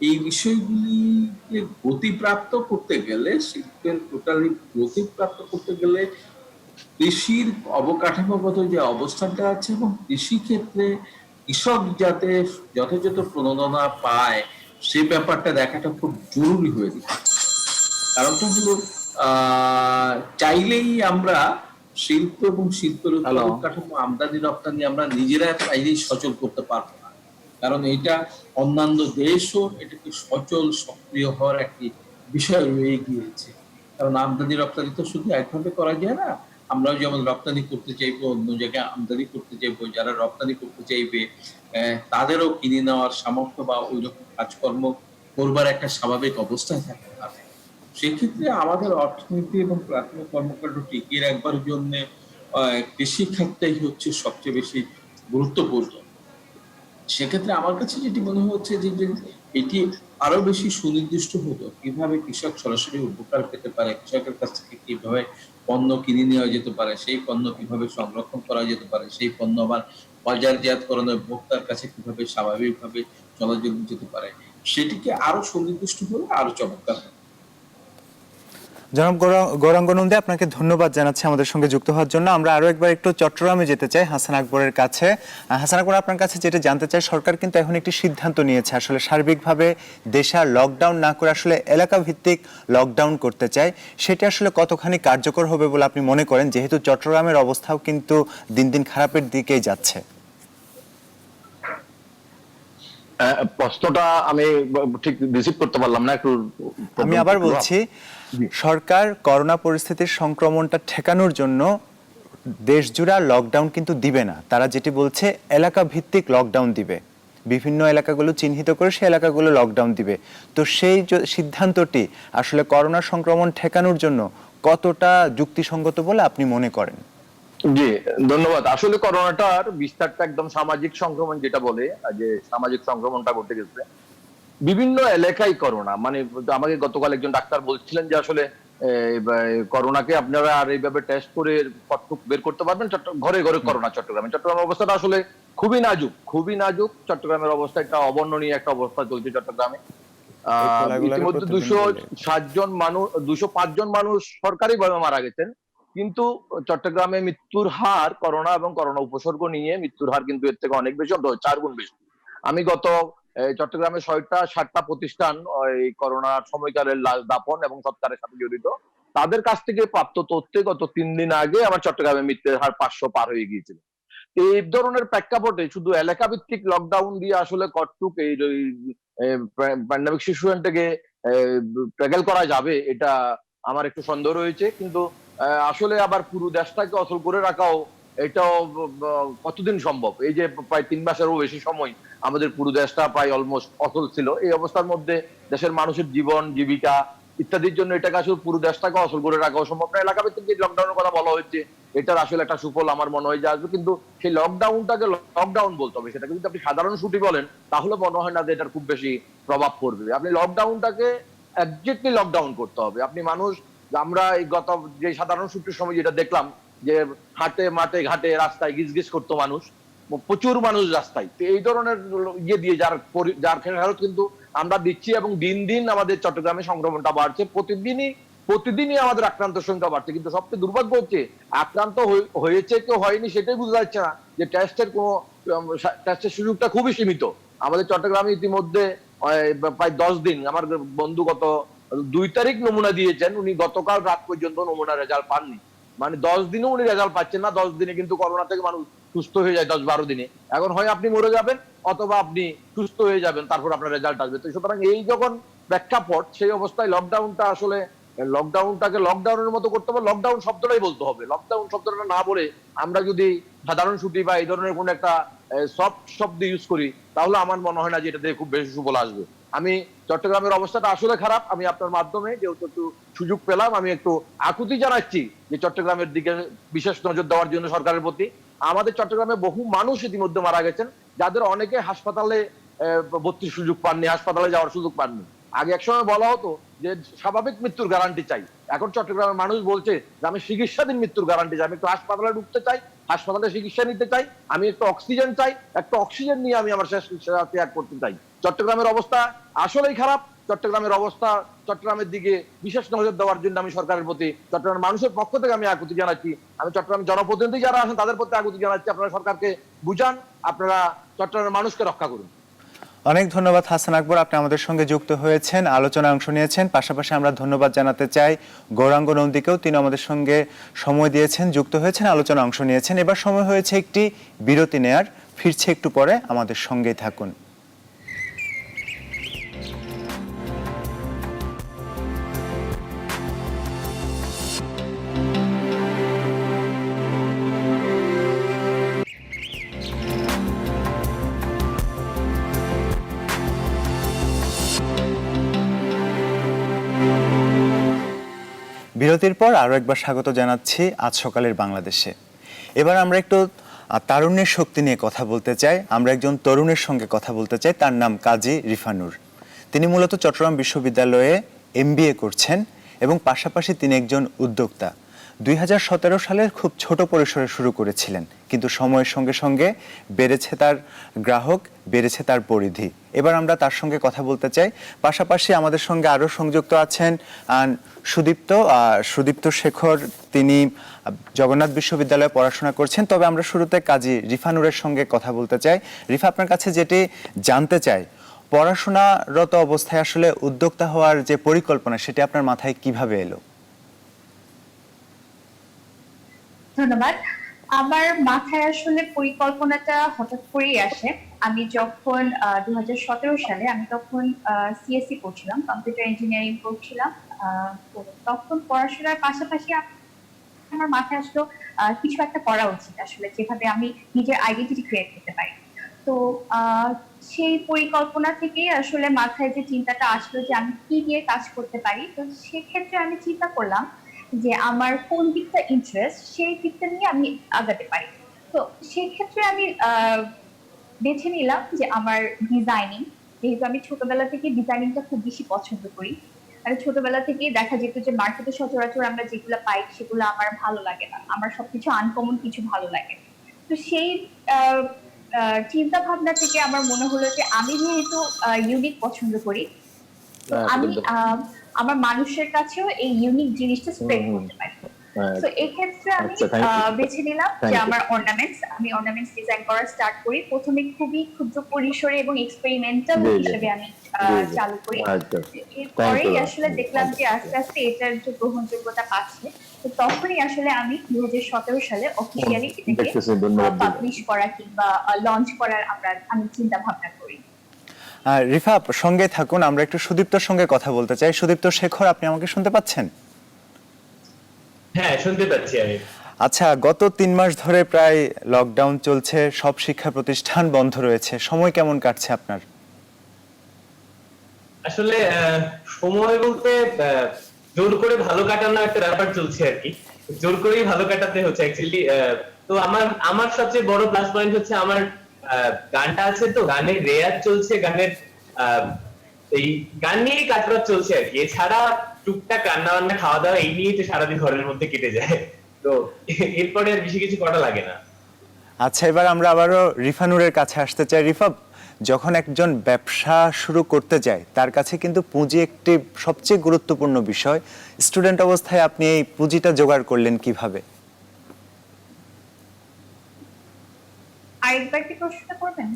এই বিষয়গুলিকে গতিপ্রাপ্ত করতে গেলে, শিল্পের টোটালি গতিপ্রাপ্ত করতে গেলে কৃষির অবকাঠামোগত যে অবস্থানটা আছে এবং কৃষি ক্ষেত্রে কৃষক যাতে যথাযথ প্রণোদনা পায় সে ব্যাপারটা দেখাটা খুব জরুরি হয়ে যাচ্ছে। কারণটা হলো চাইলেই আমরা শিল্প এবং শিল্পের উৎপাদন কাঠামো আমদানি রপ্তানি আমরা নিজেরা চাইলেই সচল করতে পারবো না। কারণ এটা অন্যান্য দেশও এটাকে সচল সক্রিয় হওয়ার একটি বিষয় রয়ে গিয়েছে। কারণ আমদানি রপ্তানি তো শুধু একভাবে করা যায় না। আমরাও যেমন রপ্তানি করতে চাইবো, অন্য জায়গায় আমদানি করতে চাইবো, যারা রপ্তানি করতে চাইবে তাদেরও কিনে নেওয়ার সামর্থ্য বা ওই রকম কাজকর্ম করবার একটা স্বাভাবিক অবস্থায় থাকতে হবে। সেক্ষেত্রে আমাদের অর্থনীতি এবং প্রাথমিক কর্মকাণ্ড টিকিয়ে রাখবার জন্য কৃষি খাতটাই হচ্ছে সবচেয়ে বেশি গুরুত্বপূর্ণ। সেক্ষেত্রে আমার কাছে যেটি মনে হচ্ছে যে এটি আরো বেশি সুনির্দিষ্ট হতো, কিভাবে কৃষক সরাসরি উপকার পেতে পারে, কৃষকের কাছ থেকে কিভাবে পণ্য কিনে নেওয়া যেতে পারে, সেই পণ্য কিভাবে সংরক্ষণ করা যেতে পারে, সেই পণ্য আবার বাজারজাতকরণের ভোক্তার কাছে কিভাবে স্বাভাবিকভাবে চলা যেতে পারে, সেটিকে আরো সুনির্দিষ্ট হলে আরো চমৎকার হবে। জনাব গৌরাঙ্গ নন্দী, আপনাকে ধন্যবাদ জানাচ্ছি আমাদের সঙ্গে যুক্ত হওয়ার জন্য। আমরা আরো একবার একটু চট্টগ্রামে যেতে চাই হাসান আকবরের কাছে। হাসান আকবর, আপনার কাছে যেটা জানতে চাই, সরকার কিন্তু এখন একটি সিদ্ধান্ত নিয়েছে আসলে সার্বিকভাবে দেশে আর লকডাউন না করে আসলে এলাকা ভিত্তিক লকডাউন করতে চায়। সেটা আসলে কতখানি কার্যকর হবে বলে আপনি মনে করেন, যেহেতু চট্টগ্রামের অবস্থাও কিন্তু দিন দিন খারাপের দিকেই যাচ্ছে? প্রশ্নটা আমি ঠিক রিসিভ করতে পারলাম না, একটু আমি আবার বলছি, সরকার করোনা পরিস্থিতির সংক্রমণটা ঠেকানোর জন্য দেশজুড়ে লকডাউন কিন্তু দিবে না। তারা যেটি বলছে এলাকা ভিত্তিক লকডাউন দিবে, বিভিন্ন এলাকাগুলো চিহ্নিত করে সেই এলাকাগুলো লকডাউন দিবে। তো সেই সিদ্ধান্তটি আসলে করোনা সংক্রমণ ঠেকানোর জন্য কতটা যুক্তিসঙ্গত বলে আপনি মনে করেন? জি, ধন্যবাদ। আসলে করোনাটার বিস্তারটা একদম সামাজিক সংক্রমণ, যেটা বলে যে সামাজিক সংক্রমণটা ঘটে গেছে বিভিন্ন এলাকায়। করোনা মানে আমাকে গতকাল একজন ডাক্তার বলছিলেন যে আসলে করোনাকে আপনারা আর এইভাবে টেস্ট করে বের করতে পারবেন, ঘরে ঘরে করোনা। চট্টগ্রামের অবস্থাটা আসলে খুবই নাজুক, খুবই নাজুক। চট্টগ্রামের অবস্থা একটা অবর্ণনীয় একটা অবস্থা চলছে চট্টগ্রামে। ইতিমধ্যে 205 জন মানুষ সরকারি ভাবে মারা গেছেন, কিন্তু চট্টগ্রামে মৃত্যুর হার, করোনা এবং করোনা উপসর্গ নিয়ে মৃত্যুর হার কিন্তু এর থেকে অনেক বেশি, 4 গুণ বেশি। আমি গত চট্টগ্রামে 6টা প্রতিষ্ঠান এই করোনার সময়কালের লাশ দাফন এবং সৎকারের সাথে জড়িত, তাদের কাছ থেকে প্রাপ্ত তথ্যে গত 3 দিন আগে আমার চট্টগ্রামে মৃত্যুর হার 500 পার হয়ে গিয়েছিল। এই ধরনের প্রেক্ষাপটে শুধু এলাকা ভিত্তিক লকডাউন দিয়ে আসলে কতটুক এই প্যান্ডামিক সিচুয়েশনটাকে ট্যাকেল করা যাবে, এটা আমার একটু সন্দেহ রয়েছে। কিন্তু আসলে আবার পুরো দেশটাকে অচল করে রাখাও, এটাও কতদিন সম্ভব? এই যে প্রায় 3 মাসেরও বেশি সময় আমাদের পুরো দেশটা প্রায় অলমোস্ট অচল ছিল। এই অবস্থার মধ্যে দেশের মানুষের জীবন জীবিকা ইত্যাদির জন্য এটাকে আসলে পুরো দেশটাকে অচল করে রাখাও সম্ভব না। এলাকা ভিত্তিক যে লকডাউনের কথা বলা হচ্ছে, এটার আসলে একটা সুফল আমার মনে হয় যে আসবে, কিন্তু সেই লকডাউনটাকে লকডাউন বলতে হবে। সেটাকে যদি আপনি সাধারণ ছুটি বলেন তাহলে মনে হয় না যে এটার খুব বেশি প্রভাব পড়বে। আপনি লকডাউনটাকে একজ্যাক্টলি লকডাউন করতে হবে। আপনি মানুষ, আমরা এই গত যে সাধারণ ছুটির সময় যেটা দেখলাম যে হাটে মাঠে ঘাটে রাস্তায় গিজগিজ করতো মানুষ, প্রচুর মানুষ রাস্তায়। তো এই ধরনের ইয়ে দিয়ে যার খেসারত কিন্তু আমরা দিচ্ছি, এবং দিন দিন আমাদের চট্টগ্রামে সংক্রমণটা বাড়ছে। প্রতিদিনই আমাদের আক্রান্তের সংখ্যা বাড়ছে। কিন্তু সবচেয়ে দুর্ভাগ্য হচ্ছে আক্রান্ত হয়েছে কেউ হয়নি সেটাই বোঝা যাচ্ছে না, যে টেস্টের সুযোগটা খুবই সীমিত আমাদের চট্টগ্রামে। ইতিমধ্যে প্রায় 10 দিন, আমার বন্ধু গত 2 তারিখ নমুনা দিয়েছেন, উনি গতকাল রাত পর্যন্ত নমুনা রেজাল্ট পাননি। মানে 10 দিনও উনি রেজাল্ট পাচ্ছেন না। 10 দিনে কিন্তু করোনা থেকে মানুষ সুস্থ হয়ে যায় 10-12 দিনে। এখন হয় আপনি মরে যাবেন অথবা আপনি সুস্থ হয়ে যাবেন, তারপর আপনার রেজাল্ট আসবে। তো সুতরাং এই যখন প্রেক্ষাপট, সেই অবস্থায় লকডাউনটা আসলে লকডাউনটাকে লকডাউনের মতো করতে হবে। লকডাউন শব্দটাই বলতে হবে। লকডাউন শব্দটা না বলে আমরা যদি সাধারণ ছুটি বা এই ধরনের কোন একটা সফট শব্দ ইউজ করি, তাহলে আমার মনে হয় না যে এটাতে খুব বেশি সুফল আসবে। আমি চট্টগ্রামের অবস্থাটা আসলে খারাপ। আমি আপনার মাধ্যমে যেহেতু একটু সুযোগ পেলাম, আমি একটু আকুতি জানাচ্ছি যে চট্টগ্রামের দিকে বিশেষ নজর দেওয়ার জন্য সরকারের প্রতি। আমাদের চট্টগ্রামে বহু মানুষ ইতিমধ্যে মারা গেছেন, যাদের অনেকে হাসপাতালে ভর্তির সুযোগ পাননি, হাসপাতালে যাওয়ার সুযোগ পাননি। আগে একসময় বলা হতো যে স্বাভাবিক মৃত্যুর গ্যারান্টি চাই। এখন চট্টগ্রামের মানুষ বলছে যে আমি চিকিৎসাধীন মৃত্যুর গ্যারান্টি চাই, আমি একটু হাসপাতালে ঢুকতে চাই, হাসপাতালে চিকিৎসা নিতে চাই, আমি একটা অক্সিজেন চাই, একটা অক্সিজেন নিয়ে আমি আমার শেষ ত্যাগ করতে চাই। চট্টগ্রামের অবস্থা আসলেই খারাপ। চট্টগ্রামের অবস্থা, চট্টগ্রামের দিকে বিশেষ নজর দেওয়ার জন্য আমি সরকারের প্রতি, চট্টগ্রামের মানুষের পক্ষ থেকে আমি আকুতি জানাচ্ছি। আমি চট্টগ্রামের জনপ্রতিনিধি যারা আছেন তাদের প্রতি আকুতি জানাচ্ছি, আপনারা সরকারকে বুঝান, আপনারা চট্টগ্রামের মানুষকে রক্ষা করুন। অনেক ধন্যবাদ হাসান আকবর, আপনি আমাদের সঙ্গে যুক্ত হয়েছেন, আলোচনায় অংশ নিয়েছেন। পাশাপাশি আমরা ধন্যবাদ জানাতে চাই গৌরাঙ্গ নন্দীকেও, তিনি আমাদের সঙ্গে সময় দিয়েছেন, যুক্ত হয়েছেন, আলোচনায় অংশ নিয়েছেন। এবার সময় হয়েছে একটি বিরতি নেয়ার, ফিরছে একটু পরে, আমাদের সঙ্গেই থাকুন। বিরতির পর আরও একবার স্বাগত জানাচ্ছি আজ সকালের বাংলাদেশে। এবার আমরা একটু তারুণ্যের শক্তি নিয়ে কথা বলতে চাই। আমরা একজন তরুণের সঙ্গে কথা বলতে চাই, তার নাম কাজী রিফানুর। তিনি মূলত চট্টগ্রাম বিশ্ববিদ্যালয়ে MBA করছেন এবং পাশাপাশি তিনি একজন উদ্যোক্তা। 2017 সালের খুব ছোট পরিসরে শুরু করেছিলেন, কিন্তু সময়ের সঙ্গে সঙ্গে বেড়েছে তার গ্রাহক, বেড়েছে তার পরিধি। এবার আমরা তার সঙ্গে কথা বলতে চাই। পাশাপাশি আমাদের সঙ্গে আরও সংযুক্ত আছেন সুদীপ্ত শেখর, তিনি জগন্নাথ বিশ্ববিদ্যালয়ে পড়াশোনা করছেন। তবে আমরা শুরুতে কাজী রিফানুরের সঙ্গে কথা বলতে চাই। রিফা, আপনার কাছে যেটি জানতে চাই, পড়াশোনারত অবস্থায় আসলে উদ্যোক্তা হওয়ার যে পরিকল্পনা, সেটি আপনার মাথায় কিভাবে এলো? ধন্যবাদ। আমার মাথায় আসলে পরিকল্পনাটা হঠাৎ করেই আসে। আমি যখন 2017 সালে, আমি তখন CSE করছিলাম, কম্পিউটার ইঞ্জিনিয়ারিং করছিলাম। তো তখন পড়াশোনার পাশাপাশি আমার মাথায় আসলো কিছু একটা করা উচিত, আসলে যেভাবে আমি নিজের আইডেন্টিটি ক্রিয়েট করতে পারি। তো সেই পরিকল্পনা থেকেই আসলে মাথায় যে চিন্তাটা আসলো যে আমি কি দিয়ে কাজ করতে পারি। তো সেক্ষেত্রে আমি চিন্তা করলাম যে আমার কোন দিকটা ইন্টারেস্ট, সেই দিকটা নিয়ে আমি আগাতে পারি। তো সেই ক্ষেত্রে আমি বেছে নিলাম যে আমার ডিজাইনিং, যেহেতু আমি ছোটবেলা থেকে ডিজাইনিংটা খুব বেশি পছন্দ করি। আর ছোটবেলা থেকেই দেখা যেত যে মার্কেটে সচরাচর আমরা যেগুলো পাই সেগুলো আমার ভালো লাগে না, আমার সবকিছু আনকমন কিছু ভালো লাগে। তো সেই চিন্তা ভাবনা থেকে আমার মনে হলো যে আমি যেহেতু ইউনিক পছন্দ করি, তো আমি আমার মানুষের কাছেও এই ইউনিক জিনিসটা স্প্রেড করতে পারি। তো এই ক্ষেত্রে আমি বেছে নিলাম যে আমার আমি অর্নামেন্টস ডিজাইন করা স্টার্ট করি। প্রথমে খুবই ক্ষুদ্র পরিসরে এবং এক্সপেরিমেন্টাল হিসেবে আমি চালু করি। এরপরেই আসলে দেখলাম যে আস্তে আস্তে এটার যে গ্রহণযোগ্যতা পাচ্ছে। তো তখনই আসলে আমি 2017 সালে অফিসিয়ালি এটাকে পাবলিশ করা কিংবা লঞ্চ করার আমি চিন্তা ভাবনা করি। রিফা, সঙ্গে থাকুন, আমরা একটু সুদীপ্তর সঙ্গে কথা বলতে চাই। সুদীপ্ত শেখর, আপনি আমাকে শুনতে পাচ্ছেন? হ্যাঁ, শুনতে পাচ্ছি আমি। আচ্ছা, গত 3 মাস ধরে প্রায় লকডাউন চলছে, সব শিক্ষা প্রতিষ্ঠান বন্ধ রয়েছে, সময় কেমন কাটছে আপনার? আসলে সময় বলতে জোর করে ভালো কাটানো একটা ব্যাপার চলছে আর কি, জোর করেই ভালো কাটাতে হচ্ছে অ্যাকচুয়ালি। তো আমার সবচেয়ে বড় প্লাস পয়েন্ট হচ্ছে আমার গানটা আছে, তো গানের রেয়াজ চলছে, গানের এই গান নিয়েই কাটবার চলছে আর কি। এছাড়া টুকটাক রান্না বান্না খাওয়া দাওয়া এই নিয়েই তো সারাদিন ঘরের মধ্যে কেটে যায়, তো এরপরে আর বেশি কিছু করা লাগে না। আচ্ছা, এবার আমরা আবারও রিফানুরের কাছে আসতে চাই। রিফা, যখন একজন ব্যবসা শুরু করতে যায়, তার কাছে কিন্তু পুঁজি একটি সবচেয়ে গুরুত্বপূর্ণ বিষয়। স্টুডেন্ট অবস্থায় আপনি এই পুঁজিটা জোগাড় করলেন কিভাবে? আরেকবার কি প্রশ্নটা করবেন?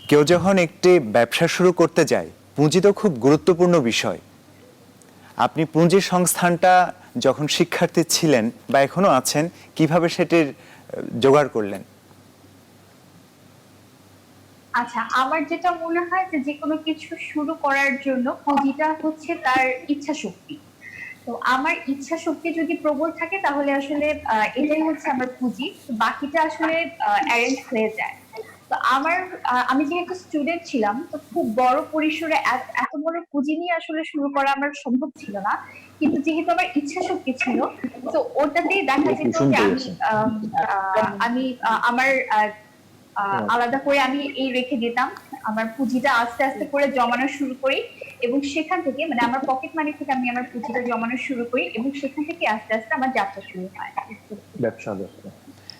কেউ যখন একটি ব্যবসা শুরু করতে যায়, পুঁজি তো খুব গুরুত্বপূর্ণ বিষয়। আপনি পুঁজির সংস্থানটা যখন শিক্ষার্থী ছিলেন বা এখনো আছেন, কিভাবে সেটির জোগাড় করলেন? আচ্ছা, আমার যেটা মনে হয় যে কোনো কিছু শুরু করার জন্য পুঁজিটা হচ্ছে তার ইচ্ছা শক্তি। তো আমার ইচ্ছা শক্তি যদি প্রবল থাকে তাহলে আসলে এটাই হচ্ছে আমার পুঁজি, বাকিটা আসলে অ্যারেঞ্জ হয়ে যায়। তো আমি যেহেতু স্টুডেন্ট ছিলাম, তো খুব বড় পরিসরে এত বড় পুঁজি নিয়ে আসলে শুরু করা আমার সম্ভব ছিল না। কিন্তু যেহেতু আমার ইচ্ছা শক্তি ছিল, তো ওটাতেই দেখা যেত যে আমি আমার আলাদা করে আমি রেখে দিতাম। আমার পুঁজিটা আস্তে আস্তে করে জমানো শুরু করি এবং সেখান থেকে মানে আমার পকেট মানি থেকে আমি আমার পুঁজিটা জমানো শুরু করি এবং সেখান থেকে আস্তে আস্তে আমার যাত্রা শুরু হয়। ব্যবসা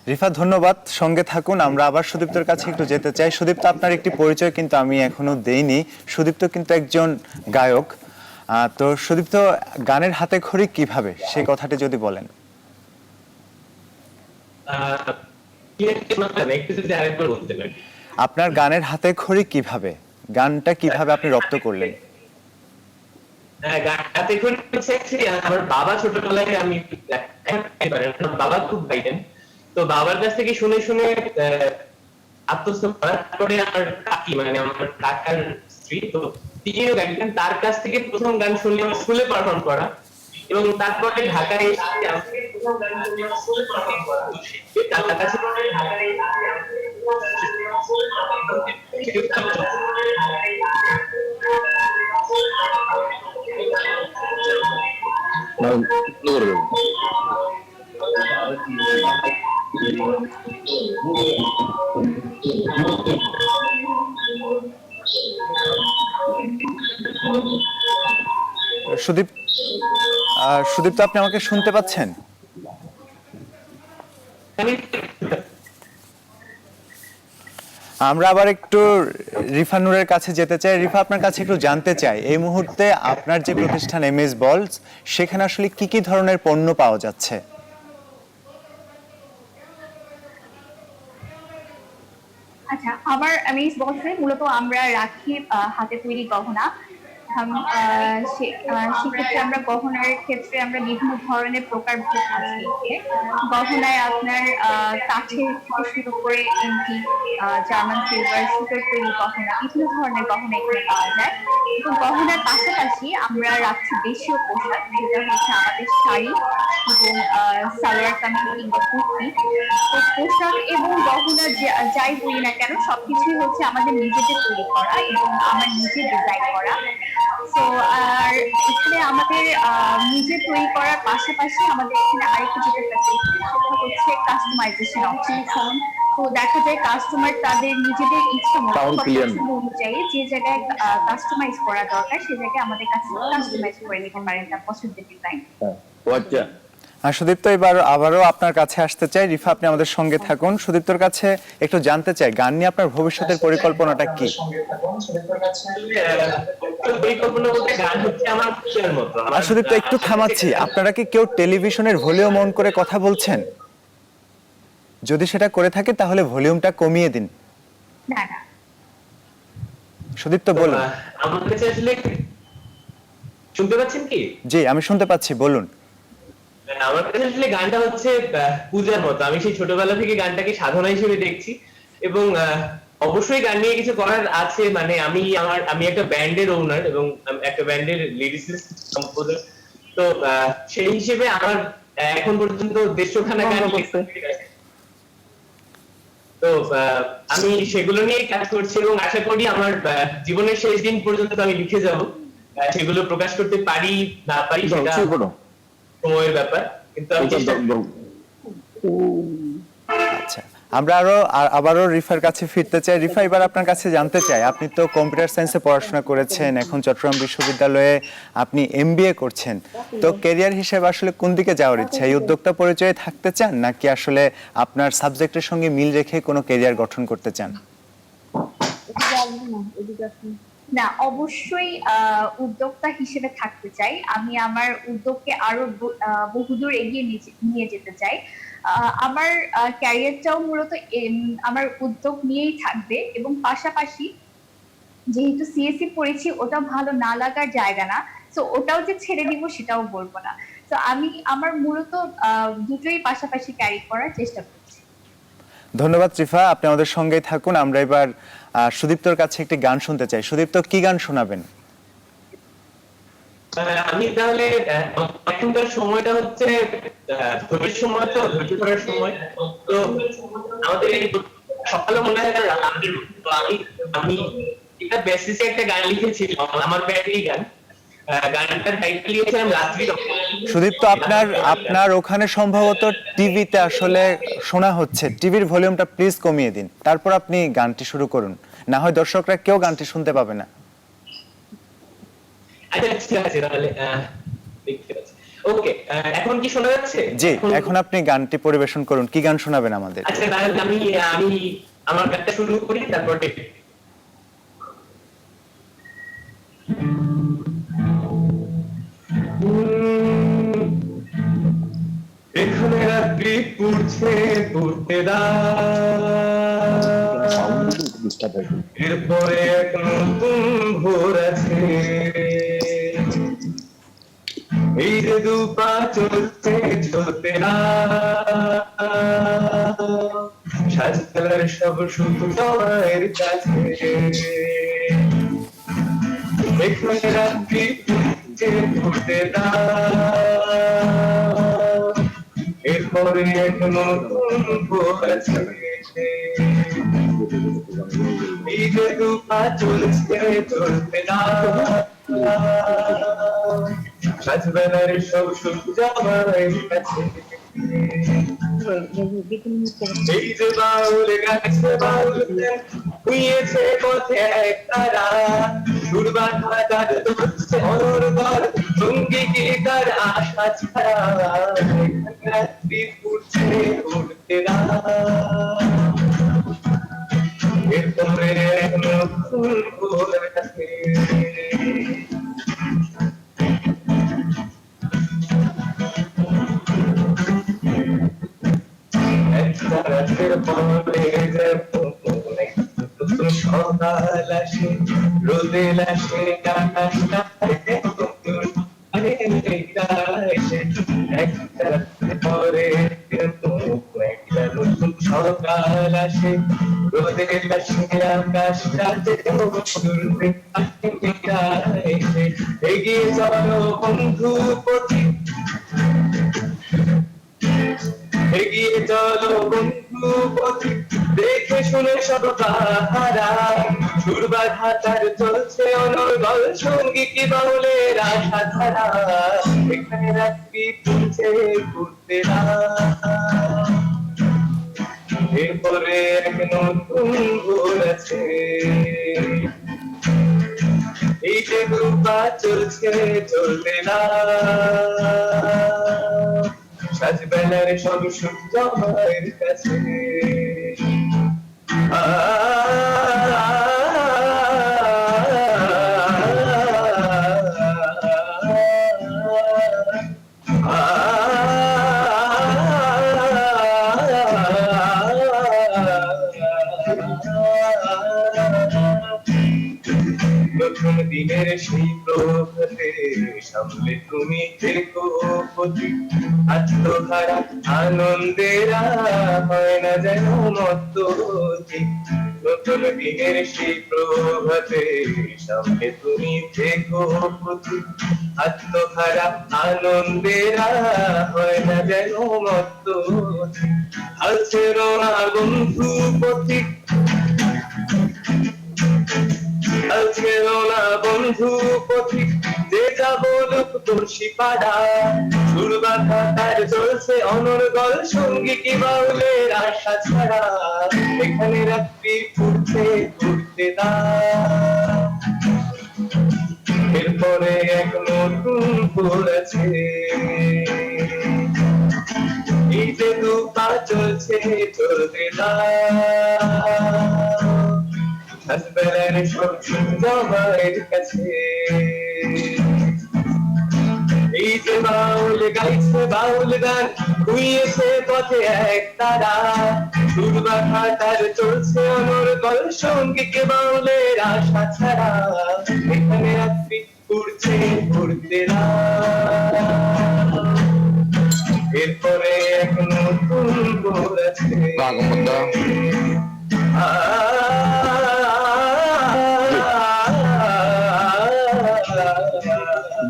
রিফা ধন্যবাদ, সঙ্গে থাকুন। আমরা আবার সুদীপ্তর কাছে একটু যেতে চাই। সুদীপ্ত, আপনার একটি পরিচয় কিন্তু আমি এখনো দেইনি। সুদীপ্ত কিন্তু একজন গায়ক। তো সুদীপ্ত, গানের হাতে খড়ি কিভাবে, সেই কথাটি যদি বলেন। একটু যদি আরেকবার বলতে পারি। আপনার গানের হাতে খড়ি কিভাবে, গানটা কিভাবে আপনি রপ্ত করলেন? গানটাতে করে হচ্ছে actually আমার বাবা ছোটবেলায় আমি আমার বাবা খুব গাইতেন, তো বাবার কাছ থেকে শুনে শুনে আত্মস্থ করার পরে আমার কাকি মানে আমার কাকার স্ত্রী, তো তিনিও গাইতেন, তার কাছ থেকে প্রথম গান শুনলে আমার স্কুলে পারফর্ম করা, এবং তারপরে ঢাকায় এসে আমাকে প্রথম গান শুনলে আমার স্কুলে পারফর্ম করা, তো সেই কাকার কাছে ঢাকায় সুদীপ, সুদীপ্ত, আপনি আমাকে শুনতে পাচ্ছেন? আমরা আবার একটু রিফা নূরের কাছে যেতে চাই। রিফা, আপনার কাছে একটু জানতে চাই, এই মুহূর্তে আপনার যে প্রতিষ্ঠান এমএস বলস, সেখানে আসলে কি কি ধরনের পণ্য পাওয়া যাচ্ছে? আচ্ছা, আমার এমএস বলসে মূলত আমরা রাখি হাতে তৈরি গহনা। সেক্ষেত্রে আমরা গহনার ক্ষেত্রে আমরা বিভিন্ন ধরনের প্রকারভেদ আছে। গহনায় আপনার কাঠের থেকে শুরু করে এন্টিক, জার্মান সিলভার, সুতার তৈরি গহনা, বিভিন্ন ধরনের গহনা এখানে পাওয়া যায়। এবং গহনার পাশাপাশি আমরা রাখছি দেশীয় পোশাক, যেটা হচ্ছে আমাদের শাড়ি এবং সালোয়ার কামিজ কিংবা কুর্তি। তো পোশাক এবং গহনা যাই বলি না কেন, সবকিছুই হচ্ছে আমাদের নিজেদের তৈরি করা এবং আমার নিজের ডিজাইন করা। তো আর এখানে আমাদের নিজে তৈরি করার পাশাপাশি আমাদের এখানে আরেকটা যেটা ফ্যাসিলিটি, সেটা হচ্ছে কাস্টমাইজেশন অপশন। তো দেখা যায় কাস্টমার তাদের নিজেদের ইচ্ছা মতো পছন্দ অনুযায়ী যে জায়গায় কাস্টমাইজ করা দরকার, সে জায়গায় আমাদের কাছে কাস্টমাইজ করে নিতে পারেন তার পছন্দের ডিজাইন। আচ্ছা, সুদীপ্ত, এবার আবারও আপনার কাছে আসতে চাই। রিফা, আপনি আমাদের সঙ্গে থাকুন। সুদীপ্তর কাছে একটু জানতে চাই, গান নিয়ে আপনার ভবিষ্যতের পরিকল্পনাটা কি? পরিকল্পনা বলতে গান হচ্ছে আমার খুশির মতো। আর সুদীপ্ত, একটু থামাচ্ছি, আপনারা কি কেউ টেলিভিশনের ভলিউম অন করে কথা বলছেন? যদি সেটা করে থাকে তাহলে ভলিউমটা কমিয়ে দিন। না না, সুদীপ্ত বলুন। আমার কাছে আসলে শুনতে পাচ্ছেন কি? জি, আমি শুনতে পাচ্ছি, বলুন। আমার কাছে আসলে গানটা হচ্ছে পূজার মতো। আমি সেই ছোটবেলা থেকে গানটাকে সাধনা হিসেবে দেখছি, এবং অবশ্যই গান নিয়ে কিছু করার আছে। মানে আমি একটা ব্যান্ডের ওনার এবং একটা ব্যান্ডের লিরিসিস্ট কম্পোজার, তো সেই হিসেবে আমার এখন পর্যন্ত 150খানা গান লিখতে, তো আমি সেগুলো নিয়ে কাজ করছি এবং আশা করি আমার জীবনের শেষ দিন পর্যন্ত আমি লিখে যাব। সেগুলো প্রকাশ করতে পারি না পারি সেটা সময়ের ব্যাপার, কিন্তু আমি চেষ্টা করব। আচ্ছা, আমরা আবারও রিফার কাছে ফিরতে চাই। রিফা, এবার আপনার কাছে জানতে চাই, আপনি তো কম্পিউটার সায়েন্সে পড়াশোনা করেছেন, এখন চট্টগ্রাম বিশ্ববিদ্যালয়ে আপনি এমবিএ করছেন। তো ক্যারিয়ার হিসেবে আসলে কোন দিকে যাওয়ার ইচ্ছা? এই উদ্যোক্তা পরিচয়ে থাকতে চান, নাকি আসলে আপনার সাবজেক্টের সঙ্গে মিল রেখে কোনো ক্যারিয়ার গঠন করতে চান? না, অবশ্যই উদ্যোক্তা হিসেবে থাকতে চাই। আমি আমার উদ্যোগকে আরো বহুদূর এগিয়ে নিয়ে যেতে চাই। আমার ক্যারিয়ারটাও মূলত আমার উদ্যোগ নিয়েই থাকবে, এবং পাশাপাশি যেহেতু সিএসসি পড়েছি, ওটা ভালো না লাগার জায়গা না, তো ওটাও যে ছেড়ে দিব সেটাও বলবো না। তো আমি আমার মূলত দুটোই পাশাপাশি ক্যারি করার চেষ্টা করছি। ধন্যবাদ রিফা, আপনি আমাদের সঙ্গেই থাকুন। আমরা এবার সুদীপ্তর কাছে একটি গান শুনতে চাই। সুদীপ্ত, কি গান শোনাবেন? আমি তাহলে এখনকার সময়টা হচ্ছে ধৈর্যের সময়, তো ধৈর্য ধরার সময়। তো আমাদের সকালে মনে হয় তো আমি একটা বেসিসে একটা গান লিখেছিলাম, আমার ব্যান্ডেরই গান। গানটার টাইটেল লিখেছিলাম রাত্রি। সুদীপ্ত, আপনার ওখানে সম্ভবত টিভিতে আসলে শোনা হচ্ছে। টিভির ভলিউমটা প্লিজ কমিয়ে দিন, তারপর আপনি গানটি শুরু করুন, না হয় দর্শকরা কেউ গানটি শুনতে পাবে না। আচ্ছা, ঠিক আছে, তাহলে দেখতে পাচ্ছি। ওকে, এখন কি শোনা যাচ্ছে? জি, এখন আপনি গানটি পরিবেশন করুন। কি গান শোনাবেন আমাদের? আচ্ছা, তাহলে আমি আমি আমার গানটা শুরু করি, তারপরে এখানে রাত্রি পুড়ছে পুড়তে এরপরে এক নতুন ভোর আছে, এই যে দুপা চলছে চলতে না, সাজতার সব সুখ তোমার কাছে, এখানে রাত্রি পুড়ছে পুড়তে না, এরপরে এক নতুন ভোর আছে, এই যে দুপা চলছে চলতে না, সাজবেলার সব সুখ আমার কাছে, এই যে বাউল গাছে বাউল হুইয়েছে পথে এক তারা, সুরবাধা তার ধরছে অনর্গল সঙ্গী কি তার আশা ছাড়া, রাত্রি ফুটছে উঠতে না, এরপরে এক নতুন ভোর আছে, রাতের পরে সকাল আসে, রোদে আসে আকাশটা পরে নতুন সকাল আসে, রোদে আসে আকাশটাতে এগিয়ে চলো বন্ধু পথিক, এগিয়ে চলো বন্ধু পথিক, দেখে শুনে সব তাহারা, সুরবাধা তার চলছে অনর্গল সঙ্গী কি বাউলের আশা ধারা, এখানে রাত্রি তুলছে ঘুরতে না, এরপরে এক নতুন ভোর আছে, এই যে দুপা চলছে চলতে না, সাজবেলার সব সুখ তোমার কাছে, নতুন দিনের সেই প্রভাতে সামনে তুমি থেকো পথিক, আত্মহারা আনন্দেরা হয় না যেন মত্তহিক, নতুন দিনের সেই প্রভাতে সামনে তুমি থেকো পথিক, আত্মহারা আনন্দেরা হয় না যেন মত্তহিক, হাল ছেড়ো না বন্ধু পথিক, ছেড়ো না বন্ধু পথিক, যে যা বলুক তুলসী পাড়া, সুরবাধা তার চলছে অনর্গল সঙ্গী কি বাউলের আশা ছাড়া, এখানে রাত্রি ফুটছে ঘুরতে না, এরপরে এক নতুন ভোর আছে, এই যে দুপা চলছে চলতে না, সাজবেলার সব সুখ তোমার কাছে, এই যে বাউল গাইছে বাউল গান হুইয়েছে পথে এক তারা, সুরবাধা তার চলছে অনর্গল সঙ্গী কে বাউলের আশা ছাড়া, এখানে রাত্রি ঘুরছে ঘুরতে না, এরপরে এক নতুন ভোর আছে,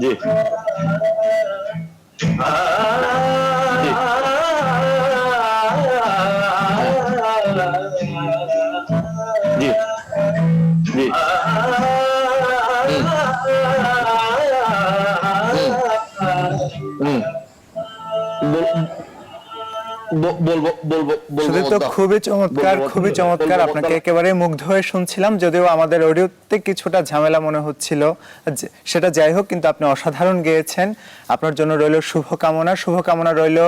জি জি জি বলবো বলবো শুধু তো বলবো খুবই চমৎকার, বলবো খুবই চমৎকার। বলবো আপনাকে একেবারে মুগ্ধ হয়ে শুনছিলাম, যদিও আমাদের অডিওতে কিছুটা ঝামেলা মনে হচ্ছিল, সেটা যাই হোক, কিন্তু আপনি অসাধারণ গেয়েছেন। আপনার জন্য রইল শুভকামনা। শুভকামনা রইল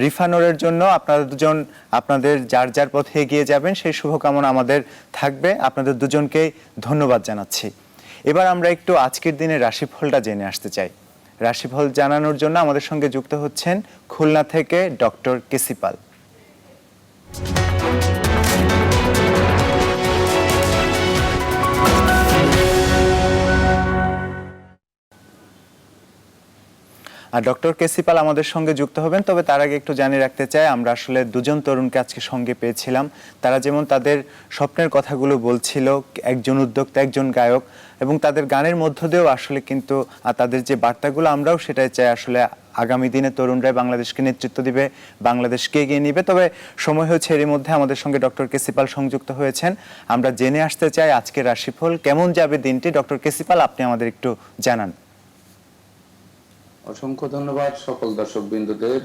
রিফানোরের জন্য। আপনারা দুজন আপনাদের যার যার পথে এগিয়ে যাবেন, সেই শুভকামনা আমাদের থাকবে। আপনাদের দুজনকেই ধন্যবাদ জানাচ্ছি। এবার আমরা একটু আজকের দিনের রাশিফলটা জেনে আসতে চাই। রাশিফল জানানোর জন্য আমাদের সঙ্গে যুক্ত হচ্ছেন খুলনা থেকে ডক্টর কেসি পাল। আর ডক্টর কেসি পাল আমাদের সঙ্গে যুক্ত হবেন, তবে তার আগে একটু জানিয়ে রাখতে চাই, আমরা আসলে দুজন তরুণকে আজকে সঙ্গে পেয়েছিলাম। তারা যেমন তাদের স্বপ্নের কথাগুলো বলছিল, একজন উদ্যোক্তা, একজন গায়ক, এবং তাদের গানের মধ্য দিয়েও আসলে কিন্তু তাদের যে বার্তাগুলো, আমরাও সেটাই চাই আসলে আগামী দিনে তরুণরাই বাংলাদেশকে নেতৃত্ব দিবে, বাংলাদেশকে এগিয়ে নিবে। তবে সময় হয়েছে, এরই মধ্যে আমাদের সঙ্গে ডক্টর কেসি পাল সংযুক্ত হয়েছেন। আমরা জেনে আসতে চাই আজকের রাশিফল কেমন যাবে দিনটি। ডক্টর কেসি পাল, আপনি আমাদের একটু জানান। অসংখ্য ধন্যবাদ সকল দর্শক বিন্দুদের।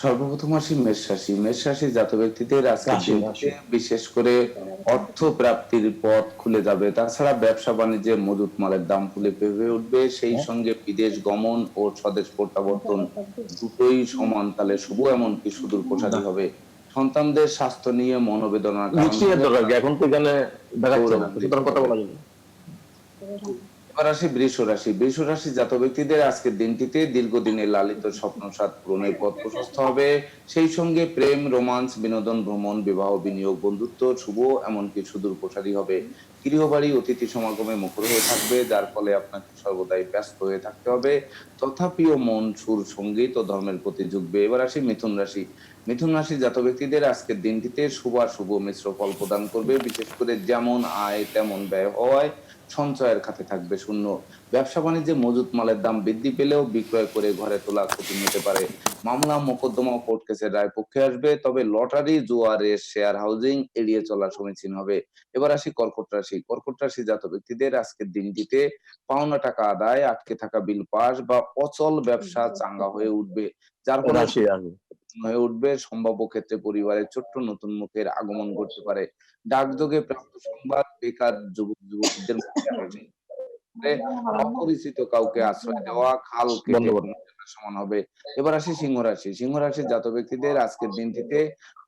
সর্বপ্রথম আসি মেষ রাশি। মেষ রাশি জাত ব্যক্তিদের আজকে বিশেষ করে অর্থ প্রাপ্তির পথ খুলে যাবে। তাছাড়া ব্যবসা বাণিজ্যে মজুত মালের দাম ফুলে ফেপে উঠবে। সেই সঙ্গে বিদেশ গমন ও স্বদেশ প্রত্যাবর্তন দুটোই সমান তালে শুভ, এমনকি সুদূর প্রসারী হবে। সন্তানদের স্বাস্থ্য নিয়ে মনোবেদনার এখন তো এখানে দেখাচ্ছে না, সুতরাং কথা বলা যাবে। এবার আসি বৃষ রাশি। বৃষ রাশি জাত ব্যক্তিদের আজকের দিনটিতে দীর্ঘদিনের লালিত স্বপ্নসাৎ পূরণের পথ প্রশস্ত হবে। সেই সঙ্গে প্রেম, রোমান্স, বিনোদন, ভ্রমণ, বিবাহ, বিনিয়োগ, বন্ধুত্ব শুভ, এমনকি সুদূর প্রসারী হবে। গৃহবাড়ি অতিথি সমাগমে মুখর হয়ে থাকবে, যার ফলে আপনাকে সর্বদাই ব্যস্ত হয়ে থাকতে হবে। তথাপিও মন, সুর, সঙ্গীত ও ধর্মের প্রতি ঝুঁকবে। এবার আসি মিথুন রাশি। মিথুন রাশি জাত ব্যক্তিদের আজকের দিনটিতে শুভ মিশ্র ফল প্রদান করবে। বিশেষ করে যেমন আয় তেমন ব্যয় হওয়ায় সঞ্চয়ের খাতে থাকবে শূন্য। ব্যবসা বাণিজ্যে মজুত মালের দাম বৃদ্ধি পেলেও বিক্রয় করে ঘরে তোলা কঠিন হতে পারে। মামলা, মোকদ্দমা ও কোর্ট কেসের রায় পক্ষে আসবে, তবে লটারি, জুয়া, রেস, শেয়ার হাউজিং এড়িয়ে চলা সমীচীন হবে। এবার আসি কর্কট রাশি। কর্কট রাশি জাত ব্যক্তিদের আজকের দিনটিতে পাওনা টাকা আদায়, আটকে থাকা বিল পাস বা অচল ব্যবসা চাঙ্গা হয়ে উঠবে, যার ফলে হয়ে উঠবে। সম্ভাব্য ক্ষেত্রে পরিবারের ছোট্ট নতুন মুখের আগমন ঘটতে পারে। ডাকযোগে প্রাপ্ত সংবাদ বেকার যুবক যুবতীদের মধ্যে হাসি। অপরিচিত কাউকে আশ্রয় দেওয়া, খাল কেটে সমান হবে। এবার আসি সিংহ রাশি। সিংহ রাশির জাত ব্যক্তিদের আজকের দিনটিতে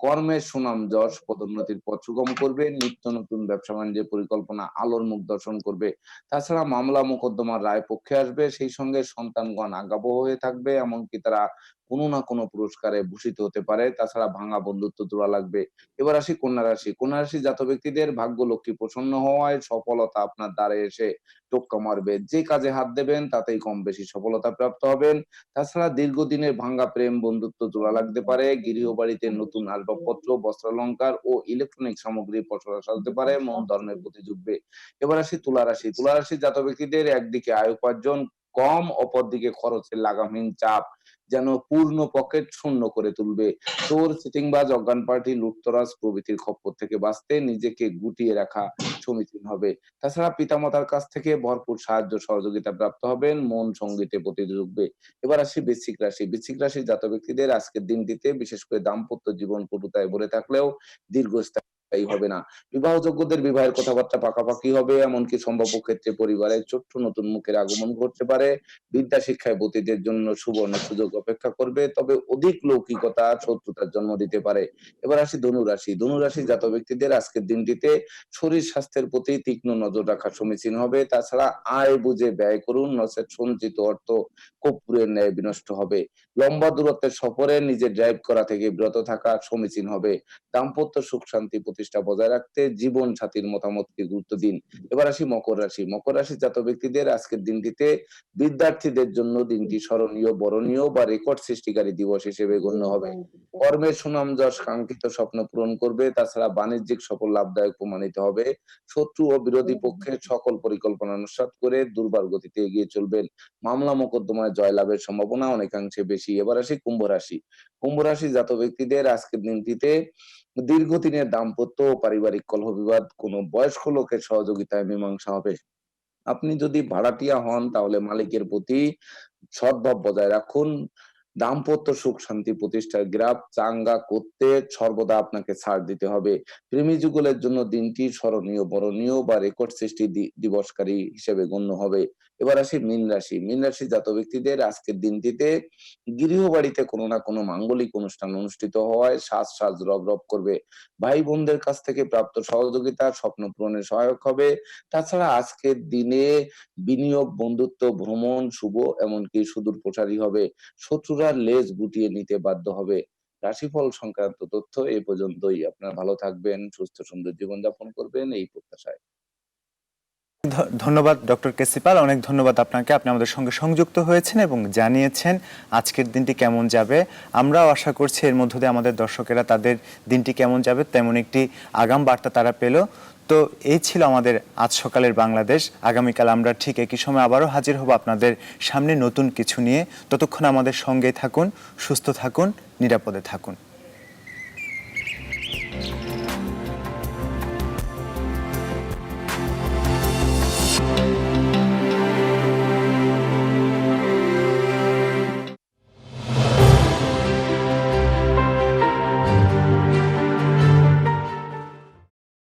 কর্মের সুনাম যশ পদোন্নতির পথ সুগম করবে। নিত্য নতুন ব্যবসা বাণিজ্যের পরিকল্পনা আলোর মুখ দর্শন করবে। তাছাড়া মামলা মোকদ্দমার রায় পক্ষে আসবে। সেই সঙ্গে সন্তানগণ আজ্ঞাবহ হয়ে থাকবে, এমনকি তারা কোনো না কোনো পুরস্কারে ভূষিত হতে পারে। তাছাড়া ভাঙা বন্ধুত্ব জোড়া লাগবে। এবার আসি কন্যা রাশি। কন্যা রাশি জাত ব্যক্তিদের ভাগ্য লক্ষ্মী প্রসন্ন হওয়ায় সফলতা আপনার দ্বারে এসে টোক্কা মারবে। যে কাজে হাত দেবেন তাতেই কম বেশি সফলতা প্রাপ্ত হবেন। তাছাড়া দীর্ঘদিনের ভাঙ্গা প্রেম বন্ধুত্ব জোড়া লাগতে পারে। গৃহবাড়িতে নতুন আসবাবপত্র, বস্ত্রালঙ্কার ও ইলেকট্রনিক সামগ্রী পসরা সাজতে পারে। মন ধর্মের প্রতি ঝুঁকবে। এবার আসি তুলা রাশি। তুলা রাশি জাত ব্যক্তিদের একদিকে আয় উপার্জন কম, অপরদিকে খরচের লাগামহীন চাপ যেন পূর্ণ পকেট শূন্য করে তুলবে। চোর, চিটিংবাজ, অজ্ঞান পার্টি, লুটতরাজ প্রভৃতির খপ্পর থেকে বাঁচতে নিজেকে গুটিয়ে রাখা সমীচীন হবে। তাছাড়া পিতামাতার কাছ থেকে ভরপুর সাহায্য সহযোগিতা প্রাপ্ত হবেন। মন সঙ্গীতে প্রতি ঝুঁকবে। এবার আসি বৃশ্চিক রাশি। বৃশ্চিক রাশির জাত ব্যক্তিদের আজকের দিনটিতে বিশেষ করে দাম্পত্য জীবন পটুতায় ভরে থাকলেও দীর্ঘস্থায়ী হবে না। বিবাহযোগ্যদের বিবাহের কথাবার্তা পাকাপাকি হবে, এমনকি সম্ভাব্য ক্ষেত্রে পরিবারের ছোট্ট নতুন মুখের আগমন ঘটতে পারে। বিদ্যা শিক্ষায় বতীদের জন্য সুবর্ণ সুযোগ অপেক্ষা করবে, তবে অধিক লৌকিকতা শত্রুতার জন্ম দিতে পারে। এবার আসি ধনু রাশি। ধনু রাশি জাত ব্যক্তিদের আজকের দিনটিতে শরীর স্বাস্থ্যের প্রতি তীক্ষ্ণ নজর রাখা সমীচীন হবে। তাছাড়া আয় বুঝে ব্যয় করুন, নচেত সঞ্চিত অর্থ কর্পূরের ন্যায় বিনষ্ট হবে। লম্বা দূরত্বের সফরে নিজে ড্রাইভ করা থেকে বিরত থাকা সমীচীন হবে। দাম্পত্য সুখ শান্তি প্রতিষ্ঠা বজায় রাখতে জীবন সাথীর মতামতকে গুরুত্ব দিন। এবার আসি মকর রাশি। মকর রাশি জাত ব্যক্তিদের আজকের দিনটিতে বিদ্যার্থীদের জন্য দিনটি স্মরণীয়, বরণীয় বা রেকর্ড সৃষ্টিকারী দিবস হিসেবে গণ্য হবে। কর্মের সুনাম যশ কাঙ্ক্ষিত স্বপ্ন পূরণ করবে। তাছাড়া বাণিজ্যিক সফল লাভদায়ক প্রমাণিত হবে। শত্রু ও বিরোধী পক্ষের সকল পরিকল্পনা নস্যাৎ করে দুর্বার গতিতে এগিয়ে চলবেন। মামলা মোকদ্দমায় জয়লাভের সম্ভাবনা অনেকাংশে বেশি। এবার আসি কুম্ভ রাশি। কুম্ভ রাশি জাত ব্যক্তিদের আজকের দিনটিতে দীর্ঘদিনের দাম্পত্য ও পারিবারিক কলহ বিবাদ কোনো বয়স্ক লোকের সহযোগিতায় মীমাংসা হবে। আপনি যদি ভাড়াটিয়া হন তাহলে মালিকের প্রতি সদ্ভাব বজায় রাখুন। দাম্পত্য সুখ শান্তি প্রতিষ্ঠার গ্রাফ চাঙ্গা করতে সর্বদা আপনাকে ছাড় দিতে হবে। প্রেমী যুগলের জন্য দিনটি স্মরণীয়, বরণীয় বা রেকর্ড সৃষ্টি দিবসকারী হিসেবে গণ্য হবে। এবার আসি মীন রাশি। মীন রাশি জাত ব্যক্তিদের আজকের দিনটিতে গৃহবাড়িতে কোনো না কোনো মাঙ্গলিক অনুষ্ঠান অনুষ্ঠিত হওয়ায় সাজ রব রব করবে। ভাই বোনদের কাছ থেকে প্রাপ্ত সহযোগিতা স্বপ্ন পূরণে সহায়ক হবে। তাছাড়া আজকের দিনে বিনিয়োগ, বন্ধুত্ব, ভ্রমণ শুভ, এমনকি সুদূর প্রসারী হবে। শত্রুরা লেজ গুটিয়ে নিতে বাধ্য হবে। রাশিফল সংক্রান্ত তথ্য এই পর্যন্তই। আপনারা ভালো থাকবেন, সুস্থ সুন্দর জীবনযাপন করবেন এই প্রত্যাশায়। ধন্যবাদ ডক্টর কেসিপাল, অনেক ধন্যবাদ আপনাকে। আপনি আমাদের সঙ্গে সংযুক্ত হয়েছেন এবং জানিয়েছেন আজকের দিনটি কেমন যাবে। আমরাও আশা করছি এর মধ্য দিয়ে আমাদের দর্শকেরা তাদের দিনটি কেমন যাবে তেমন একটি আগাম বার্তা তারা পেল। তো এই ছিল আমাদের আজ সকালের বাংলাদেশ। আগামীকাল আমরা ঠিক একই সময় আবারও হাজির হব আপনাদের সামনে নতুন কিছু নিয়ে। ততক্ষণ আমাদের সঙ্গেই থাকুন, সুস্থ থাকুন, নিরাপদে থাকুন।